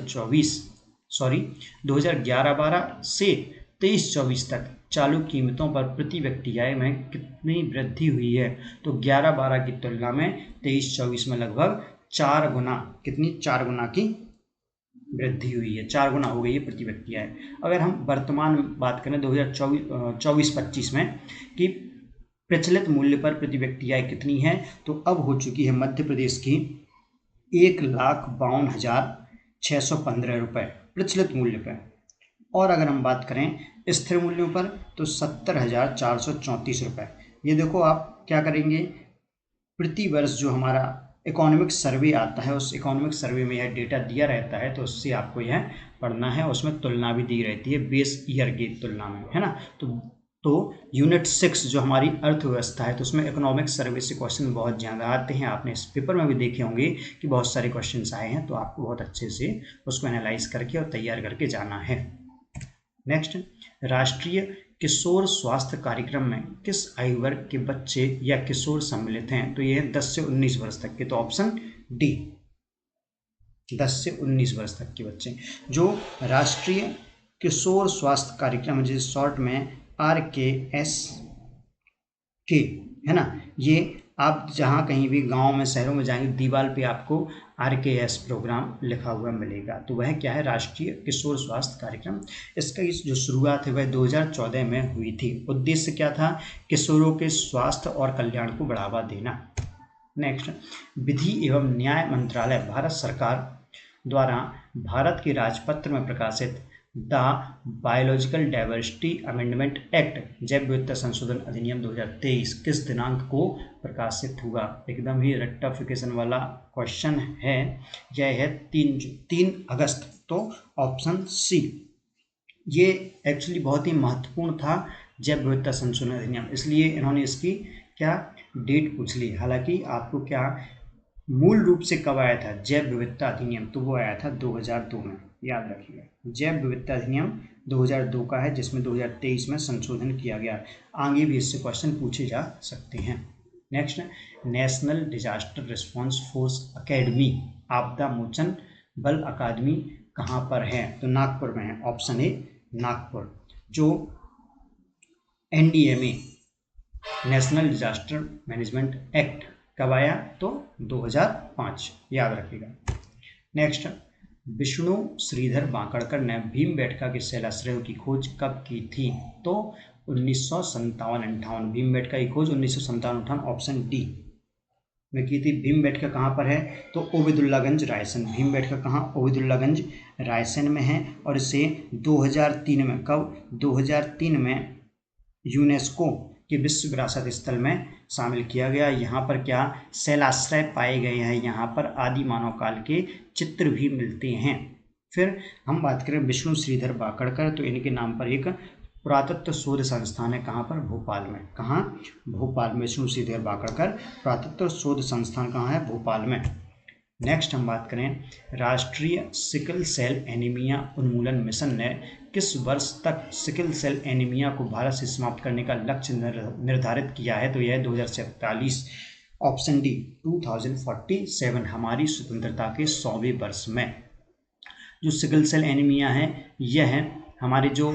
2011-12 से 23-24 तक चालू कीमतों पर प्रति व्यक्ति आय में कितनी वृद्धि हुई है? तो 11-12 की तुलना में 23-24 में लगभग 4 गुना, कितनी? 4 गुना की वृद्धि हुई है, 4 गुना हो गई है प्रति व्यक्ति आय। अगर हम वर्तमान बात करें 2024-25 में कि प्रचलित मूल्य पर प्रति व्यक्ति आय कितनी है, तो अब हो चुकी है मध्य प्रदेश की 1,52,615 रुपये प्रचलित मूल्य पर। और अगर हम बात करें स्थिर मूल्यों पर तो 70,434 रुपये। ये देखो आप क्या करेंगे, प्रति वर्ष जो हमारा इकोनॉमिक सर्वे आता है उस इकोनॉमिक सर्वे में यह डेटा दिया रहता है, तो उससे आपको यह पढ़ना है। उसमें तुलना भी दी रहती है बेस ईयर की तुलना में, है ना। तो यूनिट 6 जो हमारी अर्थव्यवस्था है तो उसमें इकोनॉमिक सर्वे से क्वेश्चन बहुत ज़्यादा आते हैं। आपने इस पेपर में भी देखे होंगे कि बहुत सारे क्वेश्चंस आए हैं, तो आपको बहुत अच्छे से उसको एनालाइज करके और तैयार करके जाना है। नेक्स्ट, राष्ट्रीय किशोर स्वास्थ्य कार्यक्रम में किस आयु वर्ग के बच्चे या किशोर सम्मिलित हैं? तो ये है 10 से 19 वर्ष तक के। तो ऑप्शन डी 10 से 19 वर्ष तक के बच्चे। जो राष्ट्रीय किशोर स्वास्थ्य कार्यक्रम जिस शॉर्ट में RKSK है ना, ये आप जहाँ कहीं भी गांव में शहरों में जाएंगे दीवार पे आपको RKS प्रोग्राम लिखा हुआ मिलेगा। तो वह क्या है? राष्ट्रीय किशोर स्वास्थ्य कार्यक्रम। इसका जो शुरुआत है वह 2014 में हुई थी। उद्देश्य क्या था? किशोरों के स्वास्थ्य और कल्याण को बढ़ावा देना। नेक्स्ट, विधि एवं न्याय मंत्रालय भारत सरकार द्वारा भारत के राजपत्र में प्रकाशित the biological diversity amendment act जैव विविधता संशोधन अधिनियम 2023 किस दिनांक को प्रकाशित हुआ? एकदम ही रेक्टिफिकेशन वाला क्वेश्चन है। यह है 3 अगस्त। तो ऑप्शन सी। ये एक्चुअली बहुत ही महत्वपूर्ण था जैव विविधता संशोधन अधिनियम, इसलिए इन्होंने इसकी क्या डेट पूछ ली। हालांकि आपको क्या मूल रूप से कब आया था जैव विविधता अधिनियम, तो वो आया था 2002 में, याद रखिएगा। जैव विविधता अधिनियम 2002 का है, जिसमें 2023 में संशोधन किया गया। आगे भी इससे क्वेश्चन पूछे जा सकते हैं। Next, national disaster response force academy, आपदा मोचन बल अकादमी कहाँ पर है? तो नागपुर में है। Option A Nagpur. जो NDMA national disaster management act कब आया? तो 2005, याद रखिएगा। नेक्स्ट, विष्णु श्रीधर बांकड़कर ने भीमबेटका के शैलाश्रयों की खोज कब की थी? तो 1957-58। भीमबेटका की खोज 1957-58 ऑप्शन डी में की थी। भीमबेटका कहाँ पर है? तो ओबेदुल्लागंज रायसेन। भीमबेटका कहाँ? ओबेदुल्लागंज रायसेन में है। और इसे 2003 में, कब? 2003 में यूनेस्को के विश्व विरासत स्थल में शामिल किया गया। यहाँ पर क्या शैलाश्रय पाए गए हैं, यहाँ पर आदि मानव काल के चित्र भी मिलते हैं। फिर हम बात करें विष्णु श्रीधर बांकड़कर, तो इनके नाम पर एक पुरातत्व शोध संस्थान है। कहाँ पर? भोपाल में। कहाँ? भोपाल में। विष्णु श्रीधर बांकड़कर पुरातत्व शोध संस्थान कहाँ है? भोपाल में। नेक्स्ट हम बात करें, राष्ट्रीय सिकल सेल एनीमिया उन्मूलन मिशन ने किस वर्ष तक सिकल सेल एनीमिया को भारत से समाप्त करने का लक्ष्य निर्धारित किया है? तो यह 2047। ऑप्शन डी 2047, हमारी स्वतंत्रता के 100वें वर्ष में। जो सिकल सेल एनीमिया है, यह है हमारे जो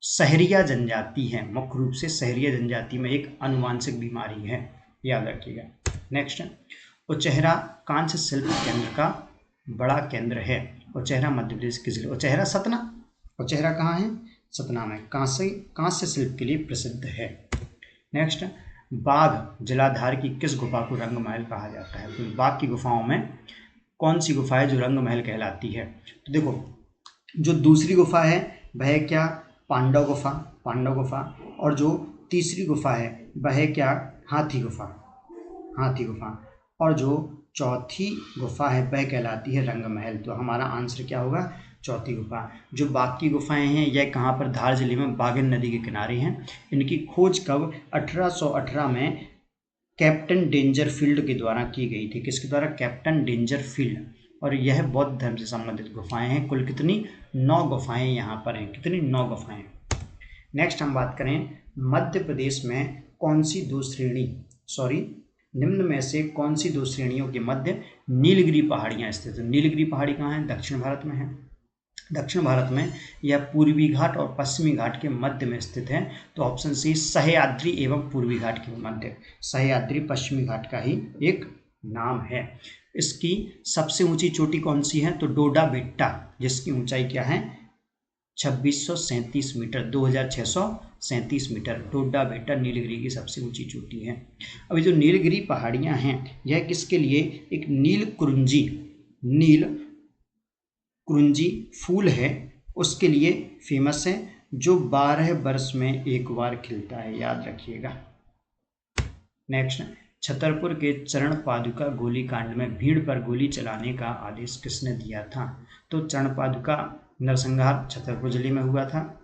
सहरिया जनजाति है, मुख्य रूप से सहरिया जनजाति में एक आनुवांशिक बीमारी है, याद रखिएगा। नेक्स्ट, उचेहरा कांस्य शिल्प केंद्र का बड़ा केंद्र है। उचेहरा मध्य प्रदेश के जिले, उचेहरा सतना। उचेहरा कहाँ है? सतना में। कांस्य शिल्प के लिए प्रसिद्ध है। नेक्स्ट, बाघ जलाधार की किस गुफा को रंग महल कहा जाता है? तो बाघ की गुफाओं में कौन सी गुफा है जो रंग महल कहलाती है? तो देखो, जो दूसरी गुफा है वह क्या? पांडव गुफा। पांडव गुफा। और जो तीसरी गुफा है वह क्या? हाथी गुफा। हाथी गुफा। और जो चौथी गुफा है वह कहलाती है रंग महल। तो हमारा आंसर क्या होगा? चौथी गुफा। जो बाकी गुफाएं हैं यह कहाँ पर? धार जिले में बाघन नदी के किनारे हैं। इनकी खोज कब? 1818 में कैप्टन डेंजरफील्ड के द्वारा की गई थी। किसके द्वारा? कैप्टन डेंजरफील्ड। और यह बौद्ध धर्म से संबंधित गुफाएं हैं। कुल कितनी? 9 गुफाएं यहाँ पर हैं। कितनी? 9 गुफाएं। नेक्स्ट हम बात करें, मध्य प्रदेश में कौन सी दो श्रेणी, निम्न में से कौन सी 2 श्रेणियों के मध्य नीलगिरी पहाड़ियां स्थित है? नीलगिरी पहाड़ी कहाँ है? दक्षिण भारत में है। दक्षिण भारत में यह पूर्वी घाट और पश्चिमी घाट के मध्य में स्थित है। तो ऑप्शन सी सह्याद्री एवं पूर्वी घाट के मध्य। सह्याद्री पश्चिमी घाट का ही एक नाम है। इसकी सबसे ऊंची चोटी कौन सी है? तो डोडा बेट्टा, जिसकी ऊंचाई क्या है? 2637 मीटर, 2637 मीटर। डोडा बेट्टा नीलगिरी की सबसे ऊंची चोटी है। अभी जो नीलगिरी पहाड़ियां हैं यह किसके लिए? एक नील कुरुंजी फूल है, उसके लिए फेमस है, जो 12 वर्ष में एक बार खिलता है, याद रखिएगा। नेक्स्ट, छतरपुर के चरण पादुका गोलीकांड में भीड़ पर गोली चलाने का आदेश किसने दिया था? तो चरण पादुका नरसंहार छतरपुर जिले में हुआ था।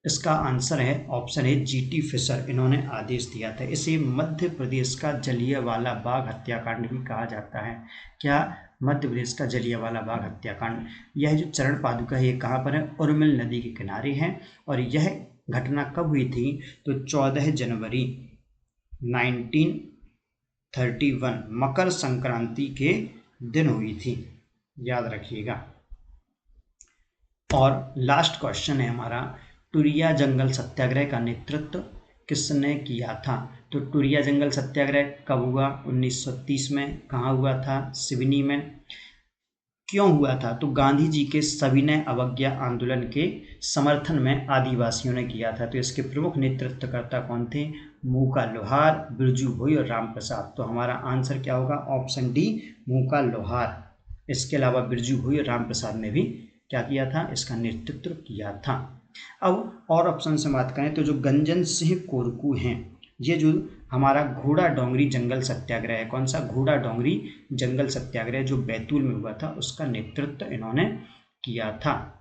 इसका आंसर है ऑप्शन ए GT फिशर, इन्होंने आदेश दिया था। इसे मध्य प्रदेश का जलियांवाला बाग हत्याकांड भी कहा जाता है। क्या? मध्य प्रदेश का जलियांवाला बाग हत्याकांड। यह जो चरण पादुका है ये कहाँ पर है? उर्मिल नदी के किनारे है। और यह घटना कब हुई थी? तो 14 जनवरी 1931 मकर संक्रांति के दिन हुई थी, याद रखिएगा। और लास्ट क्वेश्चन है हमारा, टुरिया जंगल सत्याग्रह का नेतृत्व किसने किया था? तो टुरिया जंगल सत्याग्रह कब हुआ? 1930 में। कहाँ हुआ था? सिवनी में। क्यों हुआ था? तो गांधी जी के सविनय अवज्ञा आंदोलन के समर्थन में आदिवासियों ने किया था। तो इसके प्रमुख नेतृत्वकर्ता कौन थे? मूका लोहार, बिरजू भोई और राम प्रसाद। तो हमारा आंसर क्या होगा? ऑप्शन डी मूका लोहार। इसके अलावा बिरजू भोई और राम प्रसाद ने भी क्या किया था, इसका नेतृत्व किया था। अब और ऑप्शन से बात करें तो जो गंजन सिंह कोरकू हैं, ये जो हमारा घोड़ा डोंगरी जंगल सत्याग्रह है, कौन सा, घोड़ा डोंगरी जंगल सत्याग्रह जो बैतूल में हुआ था, उसका नेतृत्व इन्होंने किया था।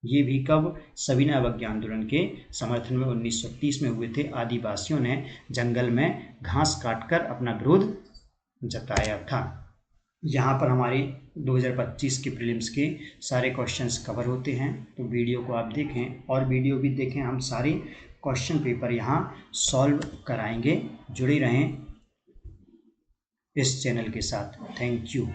ये भी कब, सविनय अवज्ञा आंदोलन के समर्थन में 1930 में हुए थे। आदिवासियों ने जंगल में घास काटकर अपना विरोध जताया था। यहाँ पर हमारे 2025 के प्रीलिम्स के सारे क्वेश्चंस कवर होते हैं, तो वीडियो को आप देखें और वीडियो भी देखें। हम सारे क्वेश्चन पेपर यहाँ सॉल्व कराएंगे। जुड़े रहें इस चैनल के साथ। Thank you.